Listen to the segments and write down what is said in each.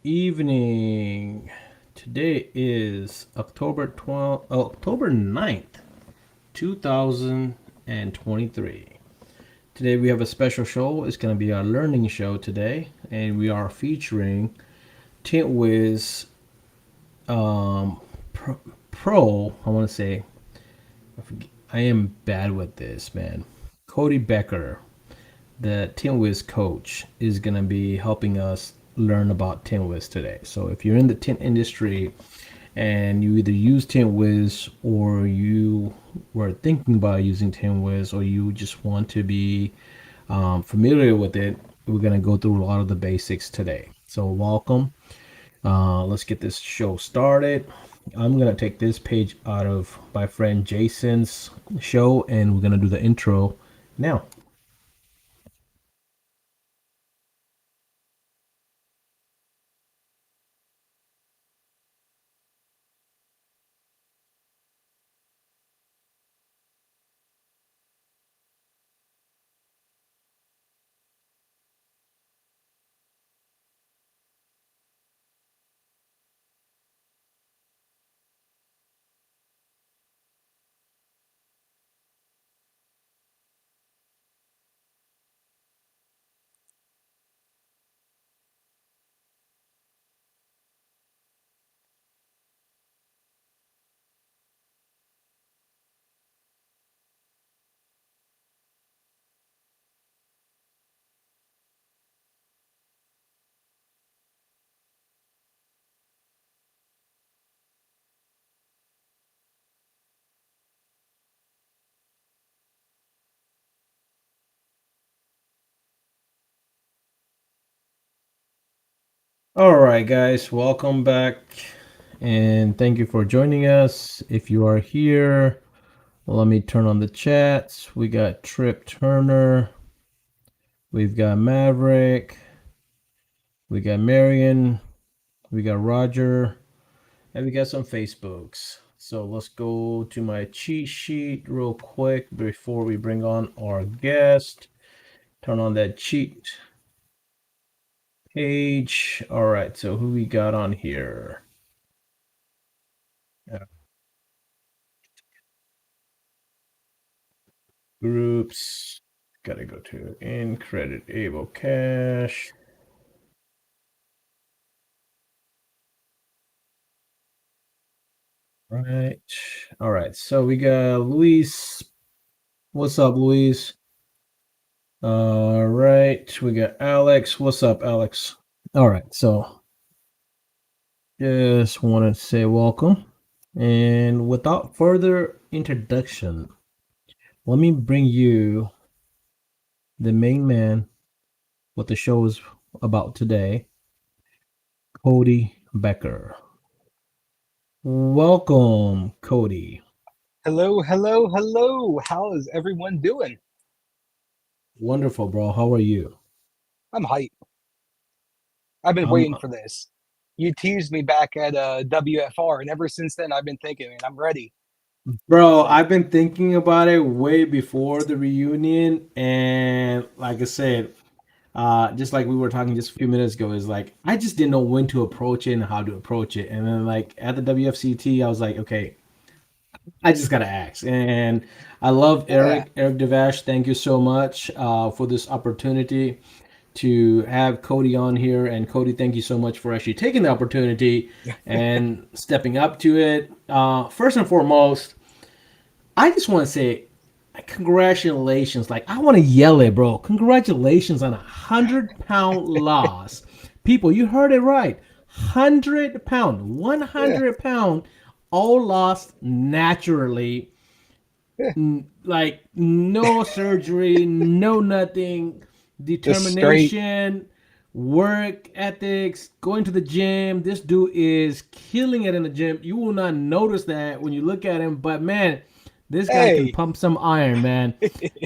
Evening. Today is October 9th, 2023. Today we have a special show. It's going to be our learning show today, and we are featuring Tintwiz Pro, I want to say, I am bad with this, man. Cody Becker, the Tintwiz coach, is going to be helping us learn about Tintwiz today. So if you're in the tint industry and you either use Tintwiz or you were thinking about using Tintwiz or you just want to be familiar with it, we're going to go through a lot of the basics today. So welcome. Let's get this show started. I'm going to take this page out of my friend Jason's show and we're going to do the intro now. All right, guys, welcome back and thank you for joining us. If you are here, let me turn on the chats. We got Trip Turner, we've got Maverick, we got Marion, we got Roger, and we got some Facebooks. So let's go to my cheat sheet real quick before we bring on our guest. Turn on that cheat page. All right, so who we got on here? Groups. Gotta go to in credit able cash. Right. All right. So we got Luis. What's up, Luis? All right. We got Alex. What's up, Alex? All right. So just want to say welcome. And without further introduction, let me bring you the main man, what the show is about today, Cody Becker. Welcome, Cody. Hello, hello, hello. How is everyone doing? Wonderful, bro. How are you? I'm hyped. I've been I'm waiting for this. You teased me back at WFR, and ever since then, I've been thinking, man, I'm ready. Bro, I've been thinking about it way before the reunion, and like I said, just like we were talking just a few minutes ago, is like I just didn't know when to approach it and how to approach it. And then like at the WFCT, I was like, okay, I just gotta ask. And I love Yeah. Eric Devash. Thank you so much for this opportunity to have Cody on here. And Cody, thank you so much for actually taking the opportunity and stepping up to it. First and foremost, I just want to say congratulations. Like I want to yell it, bro. Congratulations on 100 pound loss. People, you heard it right. 100 pound, one Yeah. hundred pound, all lost naturally. Yeah. Like no surgery, no nothing. Just straight. Determination, work ethics, going to the gym. This dude is killing it in the gym. You will not notice that when you look at him, but man, this guy can Hey, pump some iron, man.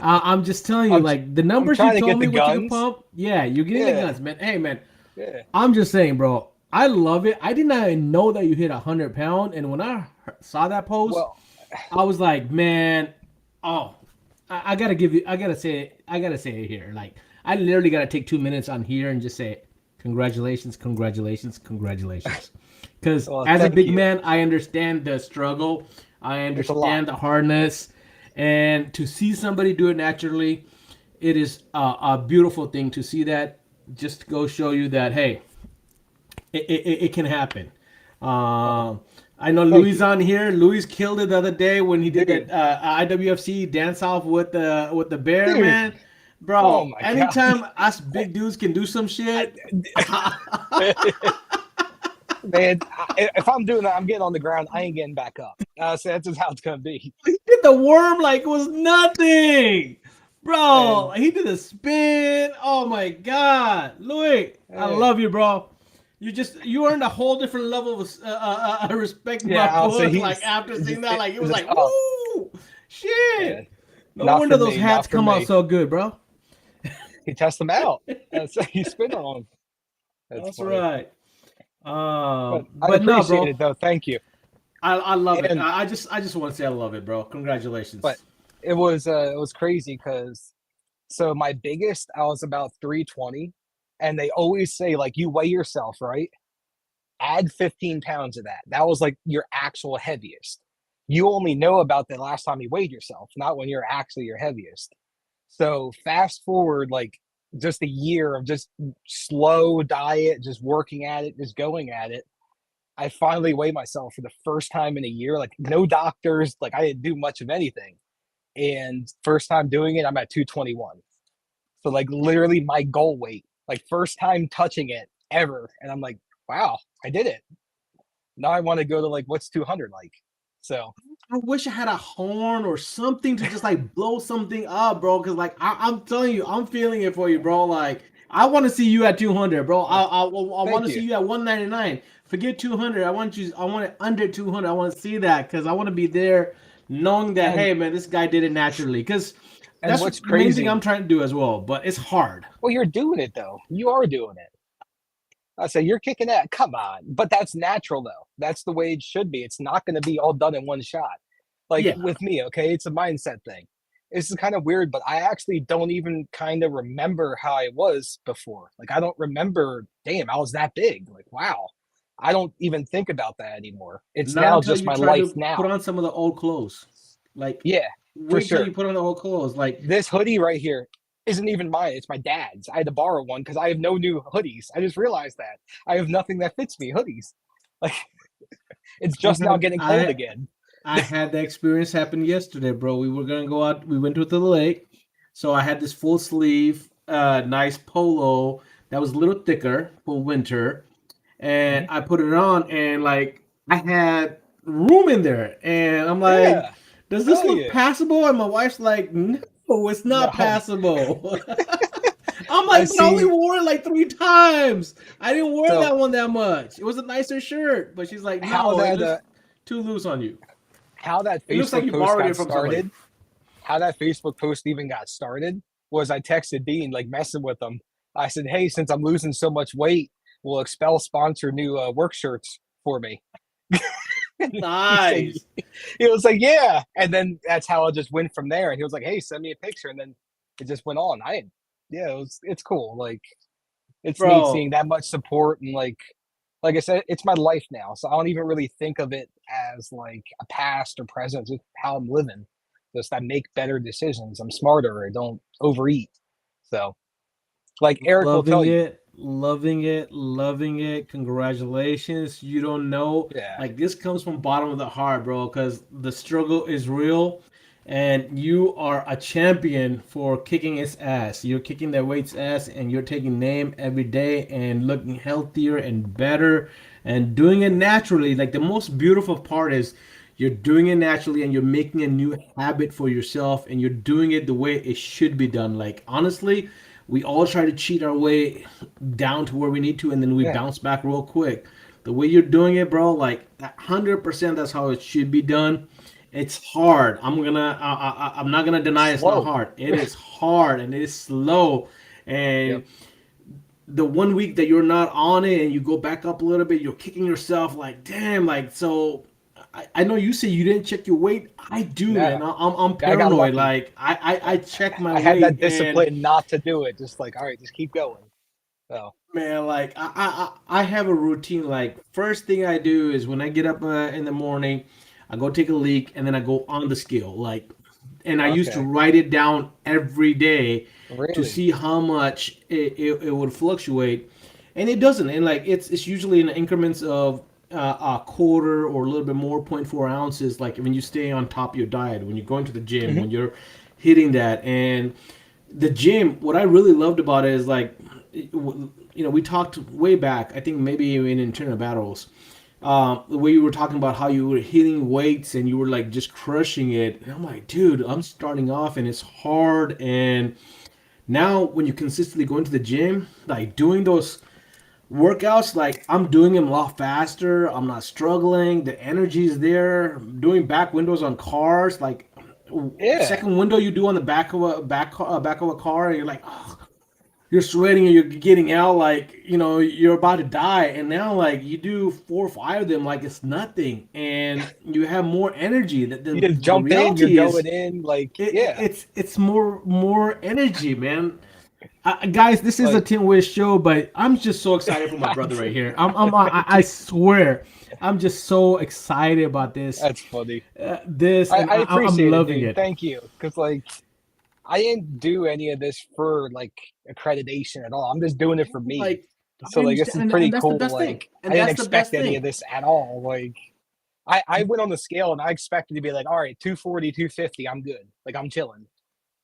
I'm just telling you, I'm like the I'm numbers you trying to told get me the what you could guns. pump. Yeah, you're getting the Yeah. guns, man. Hey, man, Yeah. I'm just saying, bro. I love it. I did not even know that you hit 100 pound, and when I saw that post, Well, I was like, man, oh, I gotta give you. I gotta say it. I gotta say it here. Like, I literally gotta take 2 minutes on here and just say, it. Congratulations, congratulations, congratulations. Because Well, as a thank big you. man, I understand the struggle, I It's a lot. understand the hardness, and to see somebody do it naturally, it is a beautiful thing to see that. Just to go show you that, hey, it can happen. Well, I know thank Louis you, on here. Louis killed it the other day when he did that dude. IWFC dance off with the bear, Dude. man. Oh Bro, my god. anytime us big dudes can do some shit, Man, if I'm doing that, I'm getting on the ground. I ain't getting back up. So that's just how it's gonna be. he did the worm like it was nothing. Bro, And he did a spin. Oh my god. Louis, I eh, love you, bro. You earned a whole different level of respect in yeah, my I'll say book. Like after seeing that, like it was just like, oh woo, man, shit. No not wonder for those me, hats not for come out me. so good, bro. He tests them out. That's he spin on them. That's That's funny. right. But I But no, appreciate bro. it though. Thank you. I love it. And I just want to say I love it, bro. but Congratulations. it was crazy because so my biggest I was about 320, and they always say like you weigh yourself right. Add 15 pounds of that. That was like your actual heaviest. You only know about the last time you weighed yourself, not when you're actually your heaviest. So fast forward like just a year of just slow diet, just working at it, just going at it. I finally weighed myself for the first time in a year, like no doctors, like I didn't do much of anything. And first time doing it, I'm at 221. So like literally my goal weight, like first time touching it ever. And I'm like, wow, I did it. Now I want to go to like what's 200 like. So I wish I had a horn or something to just like blow something up, bro. Cause like I'm telling you, I'm feeling it for you, bro. Like I want to see you at 200, bro. uh, I want thank to you. see you at 199. Forget 200. I want you. I want it under 200. I want to see that because I want to be there, knowing that And hey, man, this guy did it naturally. Because and that's what's the main thing I'm crazy, trying to do as well. But it's hard. well, you're doing it though. You are doing it. I say you're kicking that. Come on, but that's natural though. That's the way it should be. It's not going to be all done in one shot. Like Yeah. with me, okay, it's a mindset thing. This is kind of weird, but I actually don't even kind of remember how I was before. Like I don't remember. Damn, I was that big. Like wow, I don't even think about that anymore. It's Not now until just you my try life to put now. on some of the old clothes. Like Yeah, for wait till sure. you put on the old clothes. Like This hoodie right here isn't even mine. It's my dad's. I had to borrow one because I have no new hoodies. I just realized that I have nothing that fits me. Hoodies, like it's I just now had getting cold I again. I had the experience happen yesterday, bro. We were gonna go out. We went to the lake, so I had this full sleeve, nice polo that was a little thicker for winter, and Mhm. I put it on, and like I had room in there, and I'm like, Yeah, "Does this hell look yeah. passable?" And my wife's like, "No, it's not No, passable." I'm I like, "But I only see. wore it like 3 times. I didn't wear So that one that much. It was a nicer shirt." But she's like, how "No, it that looks too loose on you." how that It looks like Facebook you post borrowed got it from somebody. started, how that Facebook post even got started was I texted Dean like messing with him. I said, "Hey, since I'm losing so much weight, will Expel sponsor new work shirts for me?" he said, Nice. he was like, "Yeah," and then that's how it just went from there. And he was like, "Hey, send me a picture," and then it just went on. Yeah, it's cool. Like it's neat seeing Bro, that much support and like I said, it's my life now, so I don't even really think of it as like a past or present. It's just how I'm living. Just I make better decisions. I'm smarter. I don't overeat. So, like Eric will tell loving you, it, loving it, loving it. Congratulations. You don't know. yeah, Like this comes from bottom of the heart, bro, because the struggle is real and you are a champion for kicking its ass. You're kicking that weight's ass and you're taking name every day and looking healthier and better and doing it naturally. Like the most beautiful part is you're doing it naturally and you're making a new habit for yourself and you're doing it the way it should be done. Like honestly, we all try to cheat our way down to where we need to and then we yeah, bounce back real quick. The way you're doing it, bro, like 100% that's how it should be done. It's hard. I'm not gonna deny it's not slow. hard. It is hard and it is slow. Yep. And the 1 week that you're not on it and you go back up a little bit, you're kicking yourself like, damn, like so. I know you say you didn't check your weight. I do, No, man. I'm I got paranoid. lucky. Like I check my I had that weight and discipline not to do it. Just like, all right, just keep going. So. Man, like I have a routine. Like first thing I do is when I get up in the morning, I go take a leak and then I go on the scale. Like, and I used to Okay. write it down every day to Really? see how much it would fluctuate, and it doesn't. And like it's usually in increments of a quarter or a little bit more, 0.4 ounces. Like when you stay on top of your diet, when you're going to the gym, Hmm. when you're hitting that, and the gym, what I really loved about it is like, we talked way back. I think maybe in internal battles, the way you were talking about how you were hitting weights and you were like just crushing it. And I'm like, dude, I'm starting off and it's hard. And now when you consistently go into the gym, like doing those workouts, like I'm doing them a lot faster. I'm not struggling. The energy is there. Doing back windows on cars, like Yeah. second window you do on the back of a car, and you're like, oh, you're sweating and you're getting out like you're about to die. And now like you do 4 or 5 of them like it's nothing, and you have more energy. That You the just the jump in, you're reality going is in, like, yeah. it's more energy, man. Guys, this is a Like, Tintwiz show, but I'm just so excited for my brother right here. thank I you. swear, I'm just so excited about this, That's funny. and I I'm appreciate it, loving dude. it. Thank you. Because, like, I didn't do any of this for, like, accreditation at all. I'm just doing it for me. Like So, I like, this is understand, pretty and that's the cool. best thing, Like, I and didn't that's the expect best any of thing. this at all. Like, I went on the scale and I expected to be like, all right, 240, 250, I'm good. Like, I'm chilling.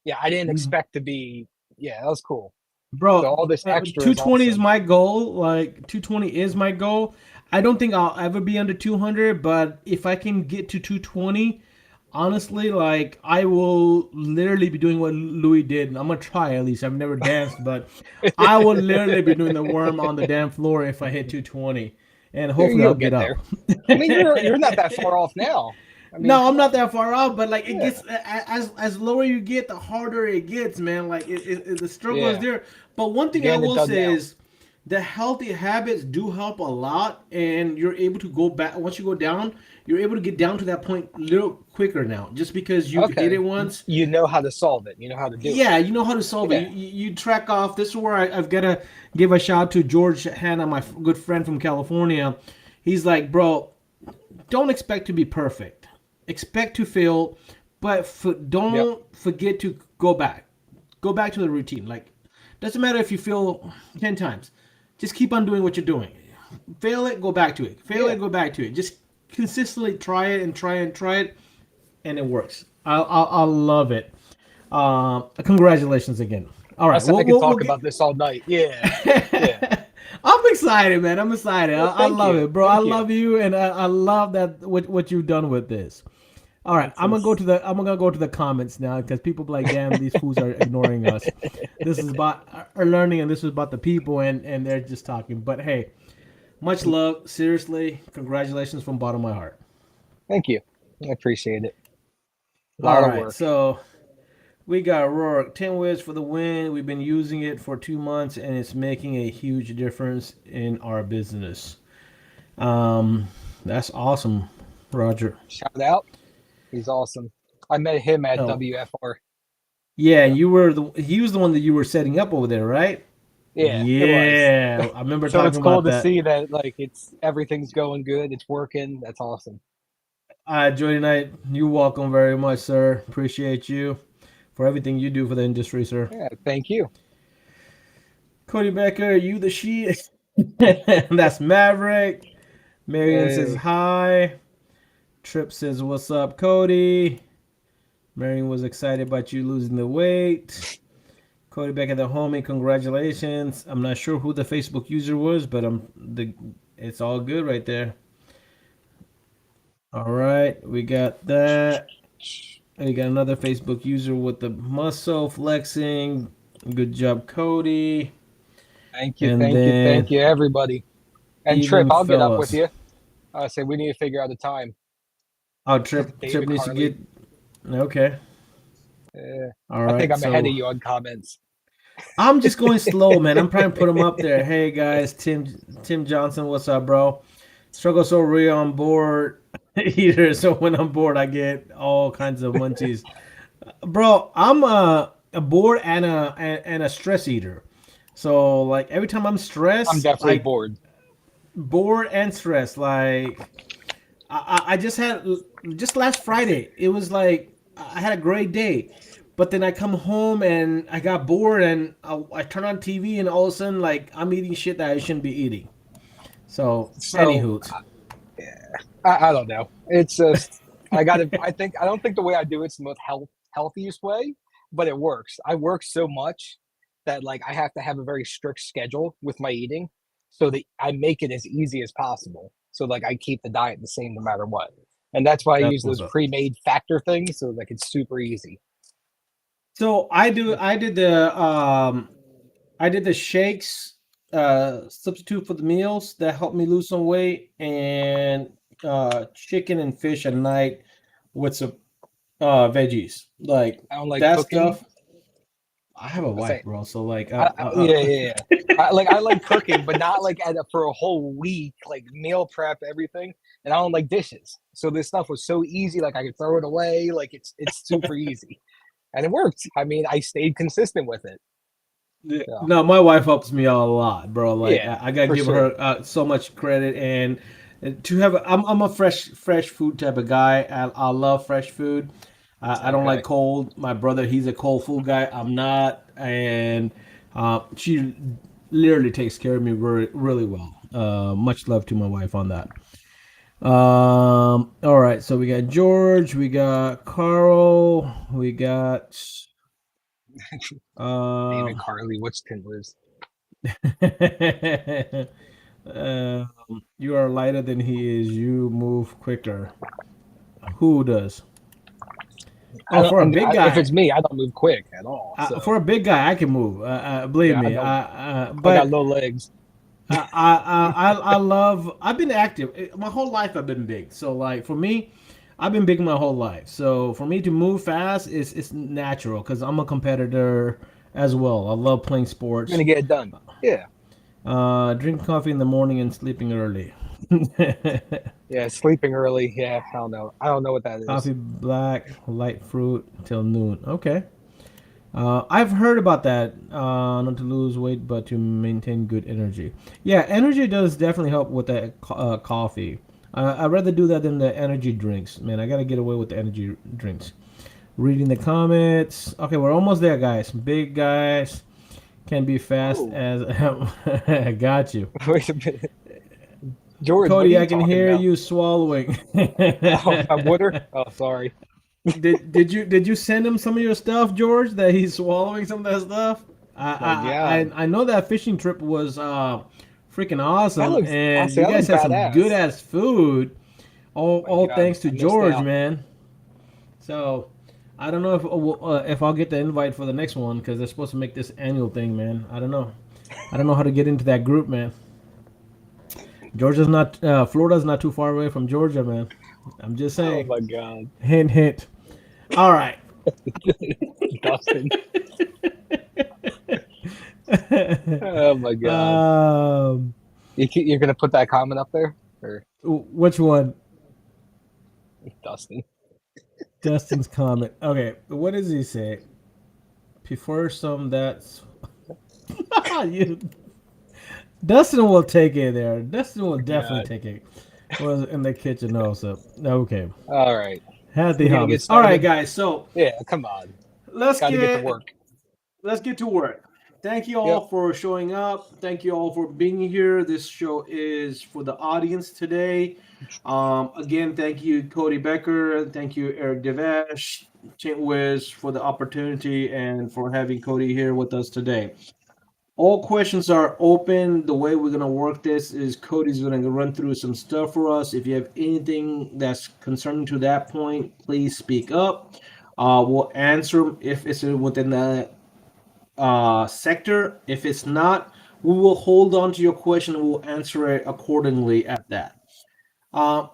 Yeah, I didn't expect to be, yeah, that was cool. So, Bro, all this extra is 220 is awesome. my goal. Like 220 is my goal. I don't think I'll ever be under 200, but if I can get to 220, honestly, like I will literally be doing what Louis did. And I'm gonna try at least. I've never danced, but I will literally be doing the worm on the damn floor if I hit 220, and hopefully I'll You'll get get there. up. I mean, you're not that far off now. I mean, No, come I'm not on. that far off, but like it Yeah. gets as lower you get, the harder it gets, man. Like the struggle is Yeah. there. But one thing I Getting it will done say now. is the healthy habits do help a lot, and you're able to go back once you go down. You're able to get down to that point a little quicker now, just because you've hit it Okay. once. You know how to solve it. You know how to do it. Yeah, you know how to solve it. Yeah. You track off. This is where I've got to give a shout out to George Hanna, my good friend from California. He's like, bro, don't expect to be perfect. Expect to fail, but Yep. don't forget to go back. Go back to the routine. Like, doesn't matter if you fail 10 times. Just keep on doing what you're doing. Fail it, go back to it. Fail Yeah. it, go back to it. Just consistently try it and try and try it, and it works. I'll love it. Congratulations again. All I right, said I we'll could we'll, we'll talk get. about this all night. Yeah. Yeah. I'm excited, man. I'm excited. Well, I thank love you. it, bro. I Thank you. love you, and I love that what you've done with this. All right, It's I'm gonna go to the comments now because people be like, damn, these fools are ignoring us. This is about our learning, and this is about the people, and they're just talking. But hey, much love. Seriously, congratulations from bottom of my heart. thank you. I appreciate it. A All lot of right, work. so we got Rourke 10 Wiz for the win. We've been using it for 2 months, and it's making a huge difference in our business. Um, that's awesome, Roger. Shout out. He's awesome. I met him at Oh, WFR. yeah, So you were the he was the one that you were setting up over there, right? yeah, it was. Yeah, I remember So it's talking cool about to that. see that like it's everything's going good. It's working. That's awesome. Jordy Knight, you're welcome very much, sir. Appreciate you for everything you do for the industry, sir. Yeah. Thank you. Cody Becker, you the she. That's Maverick. Marion says Hey. hi. Trip says what's up, Cody. Marion was excited about you losing the weight. Cody Becker, the homie, congratulations. I'm not sure who the Facebook user was, but it's all good right there. All right, we got that. We got another Facebook user with the muscle flexing. Good job, Cody. Thank you. And Thank you. then Thank you, everybody. And Trip, even I'll get up with fellas. you. I say we need to figure out a time. Oh, Trip David needs to Carly. get okay. Uh, All I think right, I'm ahead of so you on comments. I'm just going slow, man. I'm trying to put them up there. Hey guys, Tim Johnson, what's up, bro? Struggle so real on board eater. So when I'm bored, I get all kinds of munchies, bro. I'm a bored and a stress eater. So like every time I'm I'm stressed, definitely like bored. bored and stressed, like I just had just last Friday. It was like I had a great day, but then I come home and I got bored and I turn on TV and all of a sudden like I'm eating shit that I shouldn't be eating. So So anywho, I don't know. It's just I gotta. I think I don't think the way I do it's the most healthiest way, but it works. I work so much that like I have to have a very strict schedule with my eating, so that I make it as easy as possible. So like I keep the diet the same no matter what, and that's why I that's use what's those up. pre-made factor things, so like it's super easy. So I did the shakes substitute for the meals that helped me lose some weight and chicken and fish at night with some veggies. Like I don't like that cooking. stuff. I have a I wife, say, bro. So like yeah, yeah, yeah. I like cooking, but not like for a whole week, like meal prep everything. And I don't like dishes, so this stuff was so easy. Like I could throw it away. Like it's super easy, and it worked. I mean, I stayed consistent with it. yeah. So No, my wife helps me out a lot, bro. Like yeah, I gotta for give sure. her so much credit and to have. I'm a fresh food type of guy. I love fresh food. I don't like Okay, cold. My brother, he's a cold food guy. I'm not, and she literally takes care of me really well. Much love to my wife on that. All right, so we got George, we got Carl, we got David um Carly, what's Tintwiz? um, you are lighter than he is. You move quicker. Who does? I Oh, don't, for a and big if guy, it's me, I don't move quick at all. for So a big guy, I can move. Believe yeah, I me. don't. I got But low legs. I love. I've been active my whole life. I've been big. So like for me, I've been big my whole life. So for me to move fast is it's natural because I'm a competitor as well. I love playing I'm gonna sports. get it done. Yeah, Drinking coffee in the morning and sleeping early. yeah. Sleeping early. Yeah, I don't know. I don't know what that is. Coffee black, light fruit till noon. Okay. I've heard about that. Not to lose weight, but to maintain good energy. Yeah, energy does definitely help with that coffee. I'd rather do that than the energy drinks. Man, I gotta get away with the energy drinks. Reading the comments. Okay, we're almost there, guys. Big guys can be fast Oh, as. I got you. wait a minute, George. What are Cody, you I can talking hear about? you swallowing. Oh, my water. Oh, sorry. Did you send him some of your stuff, George? That he's swallowing some of that stuff. My God, I know that fishing trip was freaking that awesome, looks and honestly you that guys looks had some good badass. ass food. My All God, thanks to I missed George, out. man. So I don't know if I'll get the invite for the next one because they're supposed to make this annual thing, man. I don't know. I don't know how to get into that group, man. Georgia's not Florida's not too far away from Georgia, man. I'm just Oh saying. my God, Hint, hint. All right. Dustin. Oh my God, um, you're gonna put that comment up there, or which one? Dustin? Dustin's comment. Okay, what does he say? Prefer some that's you. Dustin will take it there. Dustin will My definitely God. take it. Was in the kitchen also. Okay. All right, Happy we're gonna get hobbies. All right, started. guys. So Yeah, come on, let's got to get to get work. let's get to work. Thank you Yep. all for showing up. Thank you all for being here. This show is for the audience today. Again, thank you, Cody Becker. Thank you, Eric Devesh, Tintwiz, for the opportunity and for having Cody here with us today. All questions are open. The way we're gonna work this is Cody's gonna run through some stuff for us. If you have anything that's concerning to that point, please speak up. We'll answer them if it's within the sector. If it's not, we will hold on to your question and we'll answer it accordingly at that.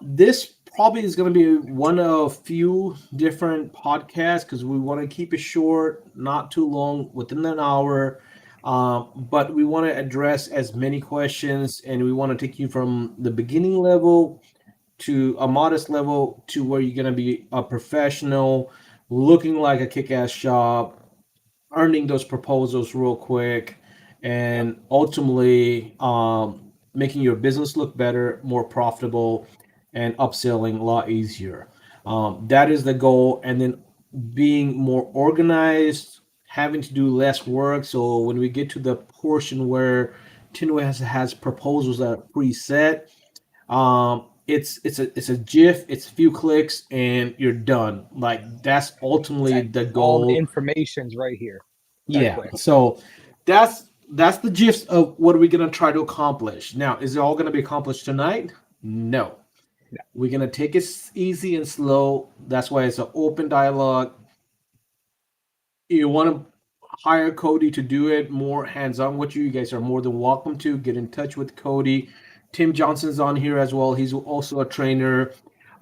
This probably is going to be one of few different podcasts because we want to keep it short, not too long, within an hour. But we want to address as many questions and we want to take you from the beginning level to a modest level to where you're going to be a professional, looking like a kick ass job, earning those proposals real quick Yep. and ultimately making your business look better, more profitable, and upselling a lot easier. That is the goal. And then being more organized, having to do less work. So when we get to the portion where Tintwiz has proposals that are preset, it's a GIF, it's a few clicks, and you're done. Like that's ultimately Exactly. the All the goal. information's right here. That Yeah. quick. So that's the gist of what we're gonna try to accomplish. Now, is it all gonna be accomplished tonight? No. Yeah. We're gonna take it easy and slow. That's why it's an open dialogue. You want to hire Cody to do it more hands on with you, you guys are more than welcome to get in touch with Cody. Tim Johnson's on here as well. He's also a trainer.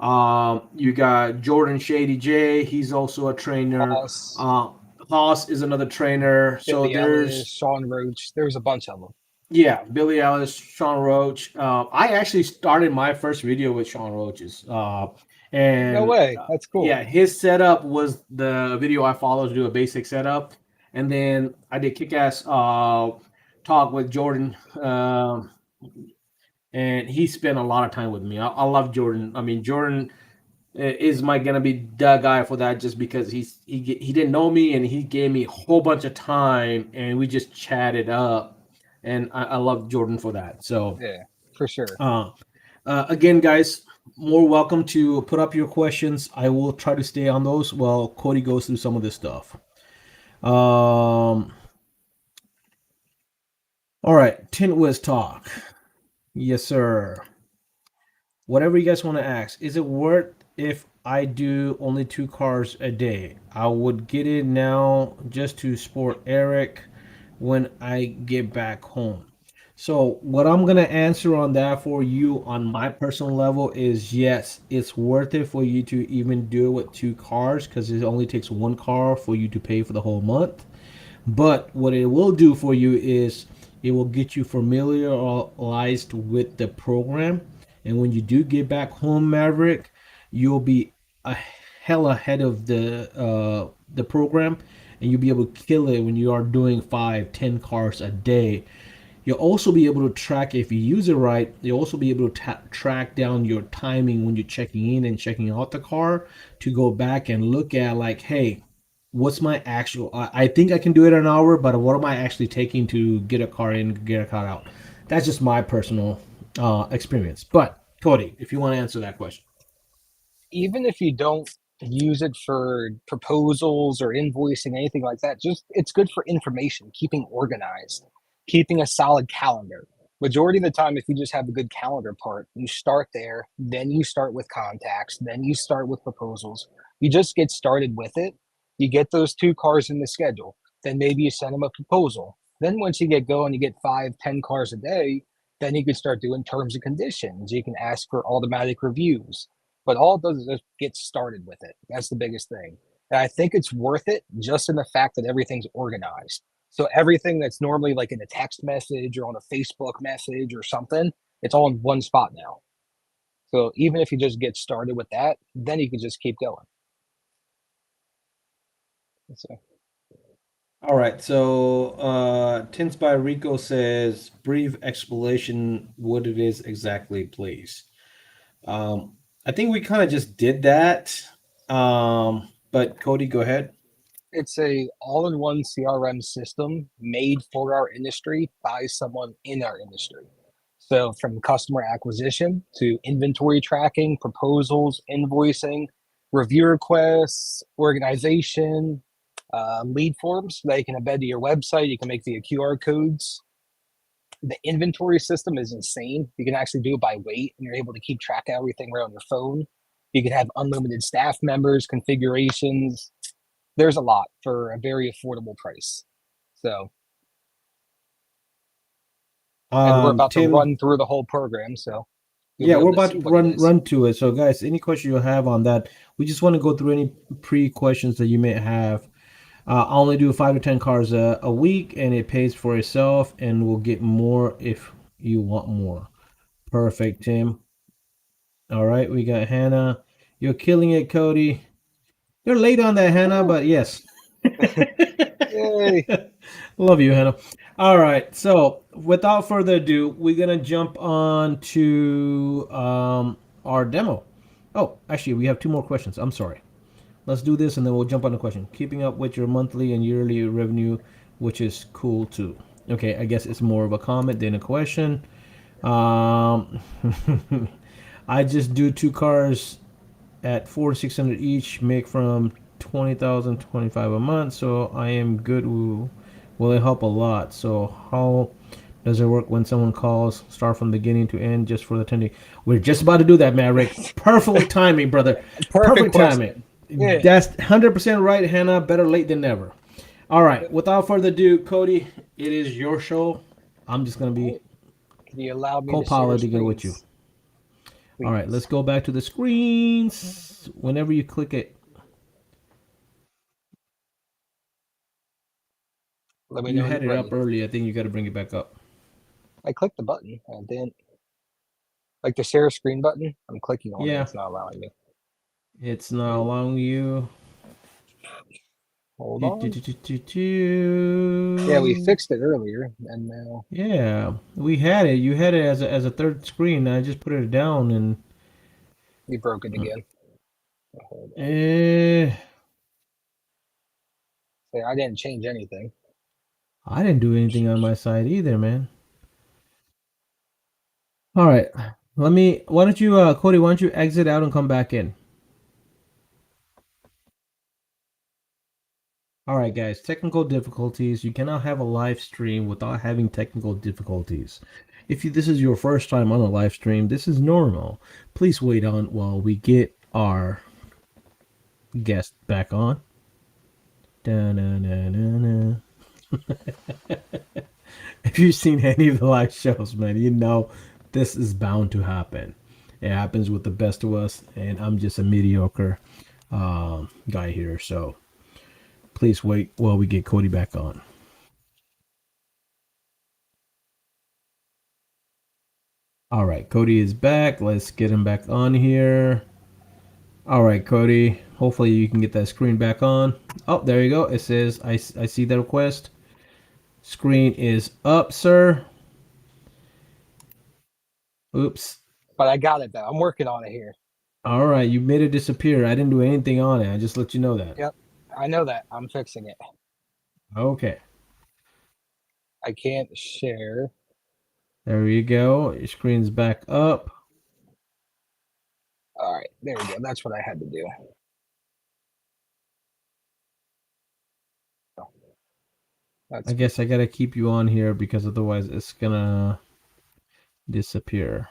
You got Jordan Shady J. He's also a trainer. Boss, Uh, Haas is another trainer. So Billy Ellis, there's Sean Roach. There's a bunch of them. yeah, Billy Ellis, Sean Roach. I actually started my first video with Sean Roach's, No and way. That's cool. yeah, his setup was the video I followed to do a basic setup, and then I did kick-ass talk with Jordan, and he spent a lot of time with me. I love Jordan. I mean, Jordan is my gonna be the guy for that just because he didn't know me and he gave me a whole bunch of time and we just chatted up, and I love Jordan for that. So Yeah, for sure. uh, again, guys, more welcome to put up your questions. I will try to stay on those while Cody goes through some of this stuff. All right, Tintwiz talk. Yes, sir. Whatever you guys want to ask, is it worth if I do only 2 cars a day? I would get it now just to support Eric when I get back home. So, what I'm going to answer on that for you on my personal level is yes, it's worth it for you to even do it with 2 cars because it only takes 1 car for you to pay for the whole month. But what it will do for you is it will get you familiarized with the program. And when you do get back home, Maverick, you'll be a hell ahead of the program, and you'll be able to kill it when you are doing 5, 10 cars a day. You'll also be able to track if you use it right. You'll also be able to track down your timing when you're checking in and checking out the car to go back and look at like, hey, what's my actual? I think I can do it in an hour, but what am I actually taking to get a car in, get a car out? That's just my personal experience. But Cody, if you want to answer that question. Even if you don't use it for proposals or invoicing, anything like that, just it's good for information, keeping organized, keeping a solid calendar. Majority of the time, if you just have a good calendar part, you start there, then you start with contacts, then you start with proposals. You just get started with it. You get those 2 cars in the schedule. Then maybe you send them a proposal. Then once you get going, you get 5, 10 cars a day. Then you can start doing terms and conditions. You can ask for automatic reviews, but all it does is just get started with it. That's the biggest thing. And I think it's worth it just in the fact that everything's organized. So everything that's normally like in a text message or on a Facebook message or something, it's all in one spot now. So even if you just get started with that, then you can just keep going. So All right, so Tins by Rico says brief explanation what it is exactly, please. I think we kind of just did that. But Cody, go ahead. it's a all-in-one CRM system made for our industry by someone in our industry. So from customer acquisition to inventory tracking, proposals, invoicing, review requests, organization, lead forms that you can embed to your website. You can make via QR codes. The inventory system is insane. You can actually do it by weight, and you're able to keep track of everything right on your phone. You can have unlimited staff members, configurations. There's a lot for a very affordable price. So, and we're about to Tim, run through the whole program, so you'll yeah, be we're able to about see to what it is. run to it. So, guys, any question you have on that, we just want to go through any pre questions that you may have. I only do 5 to 10 cars a week, and it pays for itself, and we'll get more if you want more. Perfect, Tim. All right, we got Hannah. You're killing it, Cody. You're late on that, Hannah, Woo! but yes. Yay! Love you, Hannah. All right. So without further ado, we're gonna jump on to our demo. Oh, actually, we have two more questions. I'm sorry. Let's do this and then we'll jump on the question. Keeping up with your monthly and yearly revenue, which is cool too. Okay, I guess it's more of a comment than a question. Um, I just do two cars at 4,600 each, make from 20,000 25 a month. So I am good. Will it help a lot? So how does it work when someone calls? Start from beginning to end just for the attending. We're just about to do that, Maverick. Perfect timing, brother. Perfect Perfect timing. question. Yeah. That's 100% right, Hannah. Better late than never. All right. Without further ado, Cody, it is your show. I'm just gonna be Right. Can you allow me to share co-pilot to go with you. screens, All right. Let's please? go back to the screens. Whenever you click it, Let me you know when had you're it up ready. early. I think you got to bring it back up. I clicked the button and then like the share screen button. I'm clicking on it. Yeah. It's not allowing me. It's not Oh, allowing you. hold Do, do, on. do, do, do, Yeah, we do. fixed it earlier, and now Yeah, we had it. You had it as a third screen. I just put it down and we broke it again. Hold on. eh, Yeah, I didn't change anything. I didn't do anything on my side either, man. All right, let me. Why don't you, Cody? Why don't you exit out and come back in? All right, guys. Technical difficulties. You cannot have a live stream without having technical difficulties. If this is your first time on a live stream, this is normal. Please wait on while we get our guest back on. Da-na-na-na-na. If you've seen any of the live shows, man, you know this is bound to happen. It happens with the best of us, and I'm just a mediocre guy here. So please wait while we get Cody back on. All right, Cody is back. Let's get him back on here. All right, Cody. Hopefully you can get that screen back on. Oh, there you go. It says I see the request. Screen is up, sir. Oops. But I got it though. I'm working on it here. All right, you made it disappear. I didn't do anything on it. I just let you know that. Yep, I know that. I'm fixing it. Okay. I can't share. There you go. Your screen's back up. All right, there we go. That's what I had to do. I That's guess I gotta keep you on here because otherwise it's gonna disappear.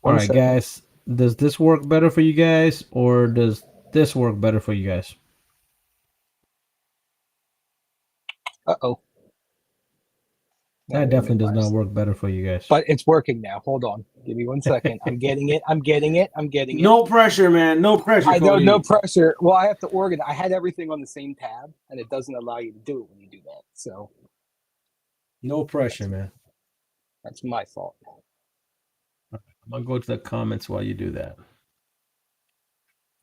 All one right, second. guys. Does this work better for you guys, or does this work better for you guys? Uh-oh. Now That wait a definitely minute, does not guys. work better for you guys. But it's working now. Hold on. Give me 1 second. I'm getting it. I'm getting it. I'm getting it. No pressure, man. No pressure, I know, no Cody. pressure. Well, I have to organize. I had everything on the same tab, and it doesn't allow you to do it when you do that. So No pressure, that's man. that's my fault. I'm gonna go to the comments while you do that.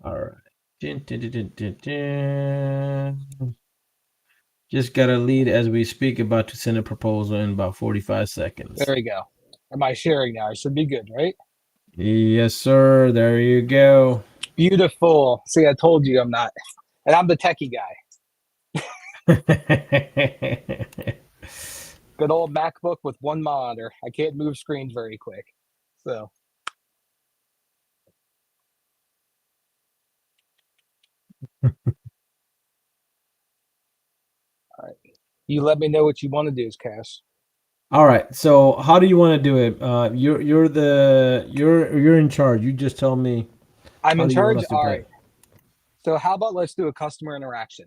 All right. Dun, dun, dun, dun, dun, dun. Just got a lead as we speak, about to send a proposal in about 45 seconds. There we go. Am I sharing now? I should be good, right? Yes, sir. There you go. Beautiful. See, I told you I'm not, and I'm the techie guy. Good old MacBook with one monitor. I can't move screens very quick. So, all right. You let me know what you want to do, Cash. All right. So how do you want to do it? You're in charge. You just tell me I'm how in do you want charge. us to All play. right. So, how about let's do a customer interaction?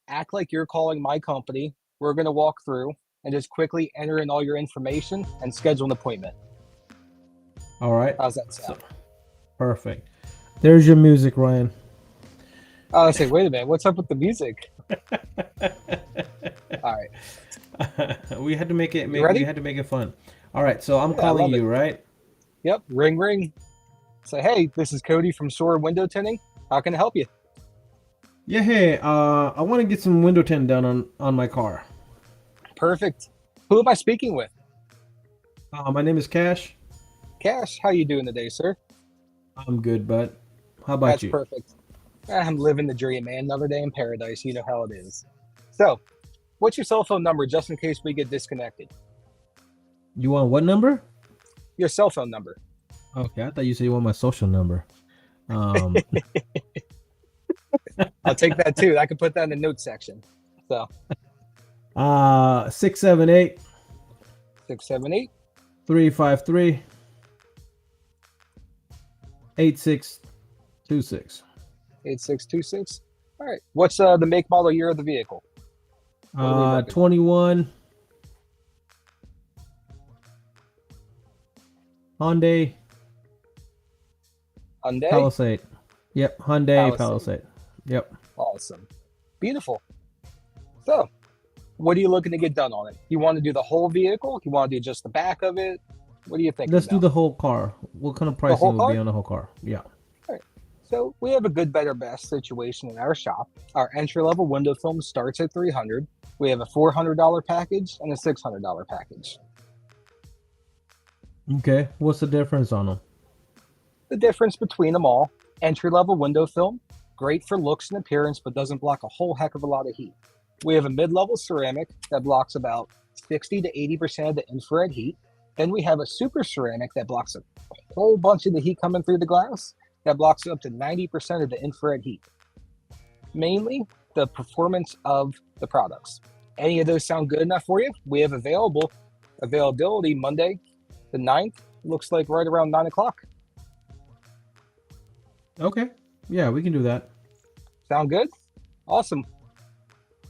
Act like you're calling my company. We're going to walk through and just quickly enter in all your information and schedule an appointment. All right. How's that So sound? perfect. There's your music, Ryan. I say, wait a minute. What's up with the music? All right. We had to make it You we ready? had to make it fun. All right. So I'm Yeah, I calling love it. you, right? Yep. Ring, ring. Say, hey, this is Cody from Soar Window Tinting. How can I help you? Yeah. Hey. I want to get some window tint done on my car. Perfect. Who am I speaking with? My name is Cash. Cash, how you doing today, sir? I'm good, bud. How about That's you? perfect. I'm living the dream, man. Another day in paradise. You know how it is. So, what's your cell phone number just in case we get disconnected? You want what number? Your cell phone number. Okay, I thought you said you want my social number. Um, I'll take that too. I can put that in the notes section. So, 678 678 353 8626. 8626. All right. What's the make, model, year of the vehicle? What are we looking at? 21 Hyundai Hyundai? Palisade. Yep, Hyundai Palisade. Palisade. Yep. Awesome. Beautiful. So, what are you looking to get done on it? You want to do the whole vehicle? You want to do just the back of it? What are you thinking Let's do about? the whole car. What kind of pricing whole will be car? on the whole car? Yeah. All right. So, we have a good, better, best situation in our shop. Our entry-level window film starts at $300. We have a $400 package and a $600 package. Okay. What's the difference on them? The difference between them all, entry-level window film, great for looks and appearance, but doesn't block a whole heck of a lot of heat. We have a mid-level ceramic that blocks about 60 to 80% of the infrared heat. Then we have a super ceramic that blocks a whole bunch of the heat coming through the glass, that blocks up to 90% of the infrared heat. Mainly the performance of the products. Any of those sound good enough for you? We have availability Monday the 9th, looks like right around 9 o'clock. Okay. Yeah, we can do that. Sound good? Awesome.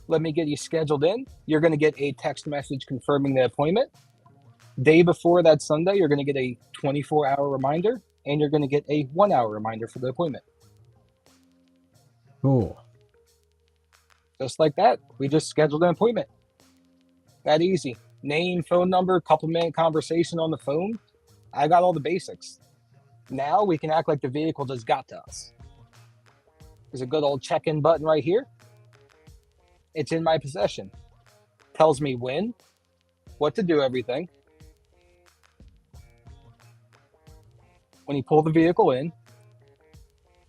Let me get you scheduled in. You're going to get a text message confirming the appointment. Day before that Sunday, you're going to get a 24-hour reminder, and you're going to get a 1-hour reminder for the appointment. Cool. Just like that, we just scheduled an appointment. That easy. Name, phone number, couple-minute conversation on the phone. I got all the basics. Now we can act like the vehicle just got to us. There's a good old check-in button right here. It's in my possession. Tells me when, what to do everything. When you pull the vehicle in,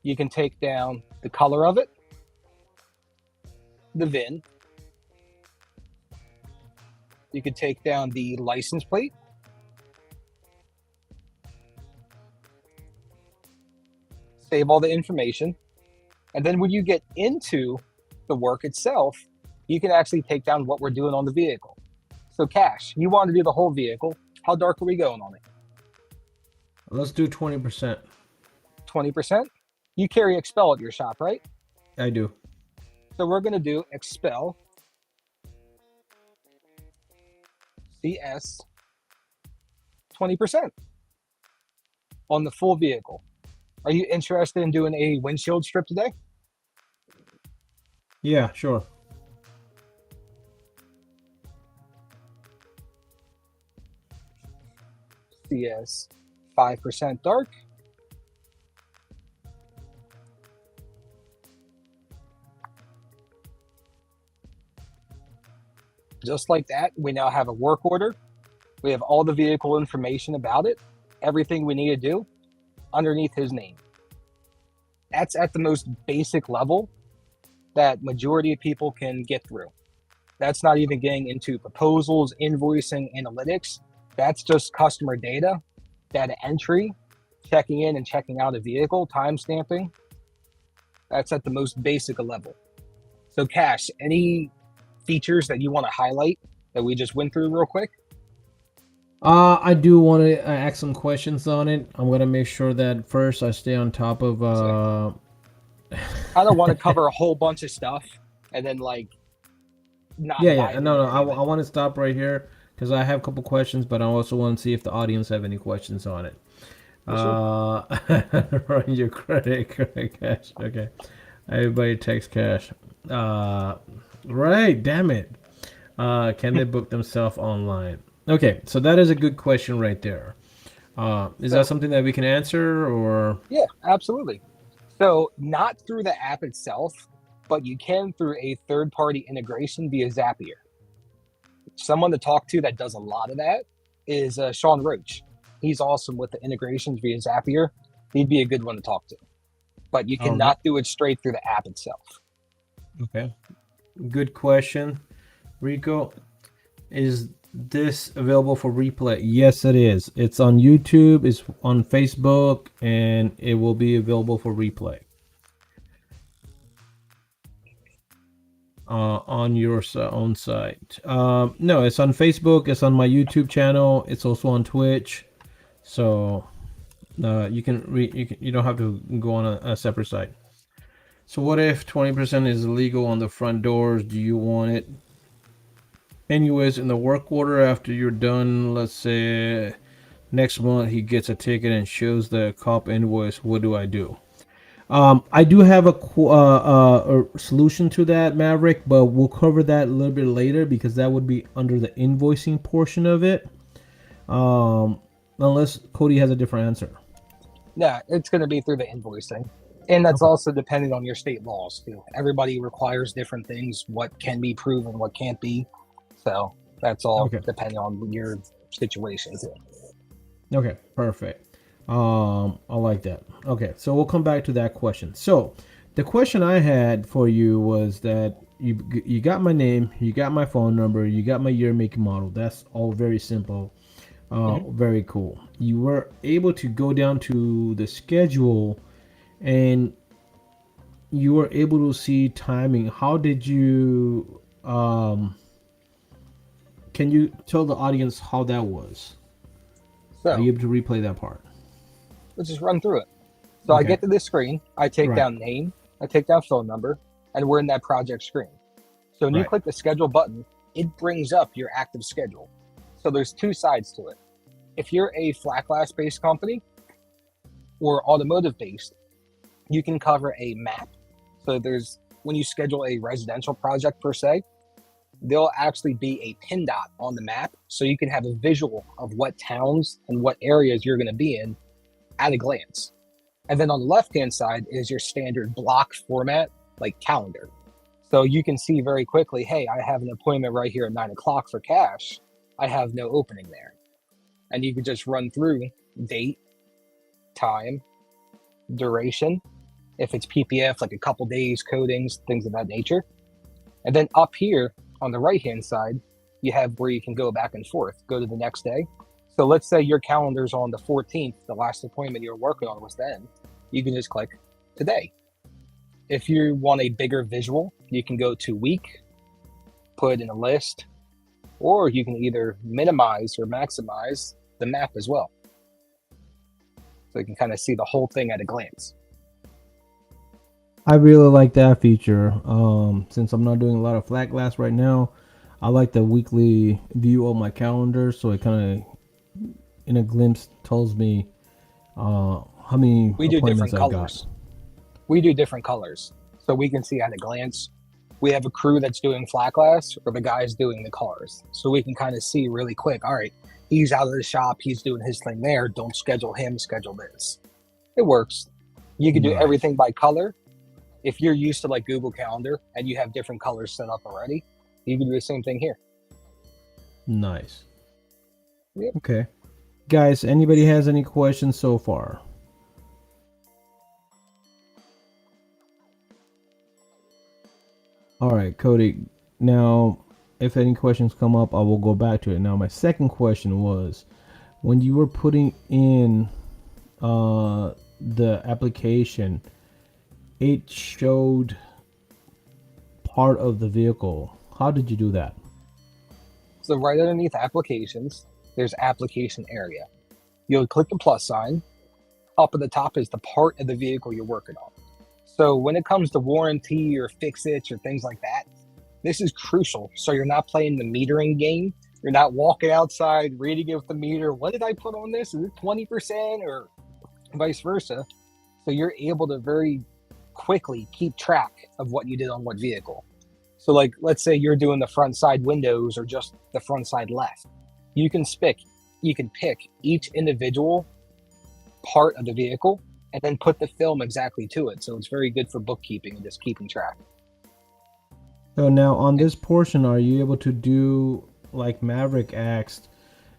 you can take down the color of it, the VIN. You could take down the license plate. Save all the information. And then when you get into the work itself, you can actually take down what we're doing on the vehicle. So Cash, you want to do the whole vehicle. How dark are we going on it? Let's do 20%. 20%? You carry Expel at your shop, right? I do. So we're going to do Expel CS 20% on the full vehicle. Are you interested in doing a windshield strip today? Yeah, sure. CS 5% dark. Just like that, we now have a work order. We have all the vehicle information about it, everything we need to do underneath his name. That's at the most basic level that majority of people can get through. That's not even getting into proposals, invoicing, analytics. That's just customer data entry, checking in and checking out a vehicle, time stamping. That's at the most basic level. So Cash, any features that you want to highlight that we just went through real quick? I do want to ask some questions on it. I'm gonna make sure that first I stay on top of. I don't want to cover a whole bunch of stuff and then like not. Yeah. No. I want to stop right here because I have a couple questions, but I also want to see if the audience have any questions on it. Sure. Run your credit Cash. Okay. Everybody text Cash. Right. Damn it. Can they book themselves online? Okay, so that is a good question right there. Is that something that we can answer or? Yeah, absolutely. So not through the app itself, but you can through a third-party integration via Zapier. someone to talk to that does a lot of that is Sean Roach. He's awesome with the integrations via Zapier. He'd be a good one to talk to. But you All right. cannot do it straight through the app itself. Okay. Good question, Rico. Is this available for replay? Yes, it is. It's on YouTube, it's on Facebook, and it will be available for replay on your own site. No, it's on Facebook, it's on my YouTube channel, it's also on Twitch. So you don't have to go on a separate site. So what if 20% is illegal on the front doors? Do you want it anyways in the work order after you're done? Let's say next month he gets a ticket and shows the cop invoice. What do I do? I do have a solution to that, Maverick, but we'll cover that a little bit later because that would be under the invoicing portion of it. Unless Cody has a different answer. Yeah, it's going to be through the invoicing. And that's Okay. also depending on your state laws, too. Everybody requires different things, what can be proven, what can't be. So that's all Okay. depending on your situation, too. Okay, perfect. I like that. Okay, so we'll come back to that question. So the question I had for you was that you got my name, you got my phone number, you got my year, make, and model. That's all very simple. Very cool. You were able to go down to the schedule and you were able to see timing. How did you can you tell the audience how that was? Are So you able to replay that part? let's just run through it. So I Okay. get to this screen, I take Right. down name, I take down phone number, and we're in that project screen. So when you Right. click the schedule button, it brings up your active schedule. So there's two sides to it. If you're a flat glass based company or automotive based, you can cover a map. So there's when you schedule a residential project per se, there'll actually be a pin dot on the map so you can have a visual of what towns and what areas you're going to be in at a glance. And then on the left hand side is your standard block format, like calendar. So you can see very quickly, hey, I have an appointment right here at 9 o'clock for KASH. I have no opening there. And you can just run through date, time, duration, if it's PPF, like a couple days, codings, things of that nature. And then up here on the right hand side, you have where you can go back and forth, go to the next day. So let's say your calendar's on the 14th, the last appointment you're working on was then. You can just click today. If you want a bigger visual, you can go to week, put in a list, or you can either minimize or maximize the map as well. So you can kind of see the whole thing at a glance. I really like that feature. Since I'm not doing a lot of flat glass right now, I like the weekly view of my calendar, so it kind of, in a glimpse, tells me how many We do appointments different I've got. colors. We do different colors, so we can see at a glance. We have a crew that's doing flat glass, or the guy's doing the cars, so we can kind of see really quick. All right, he's out of the shop, he's doing his thing there. Don't schedule him, schedule this. It works. You can do Nice. everything by color. If you're used to like Google Calendar and you have different colors set up already, you can do the same thing here. Nice. Yep. Okay. Guys, anybody has any questions so far? All right, Cody. Now, if any questions come up, I will go back to it. Now, my second question was, when you were putting in the application, it showed part of the vehicle. How did you do that? So right underneath applications, there's application area. You'll click the plus sign. Up at the top is the part of the vehicle you're working on. So when it comes to warranty or fix-its or things like that, this is crucial. So you're not playing the metering game. You're not walking outside, reading it with the meter. What did I put on this? Is it 20% or vice versa? So you're able to very quickly keep track of what you did on what vehicle. So like, let's say you're doing the front side windows or just the front side left. You can pick each individual part of the vehicle and then put the film exactly to it. So it's very good for bookkeeping and just keeping track. So now on this portion, are you able to do like Maverick asked,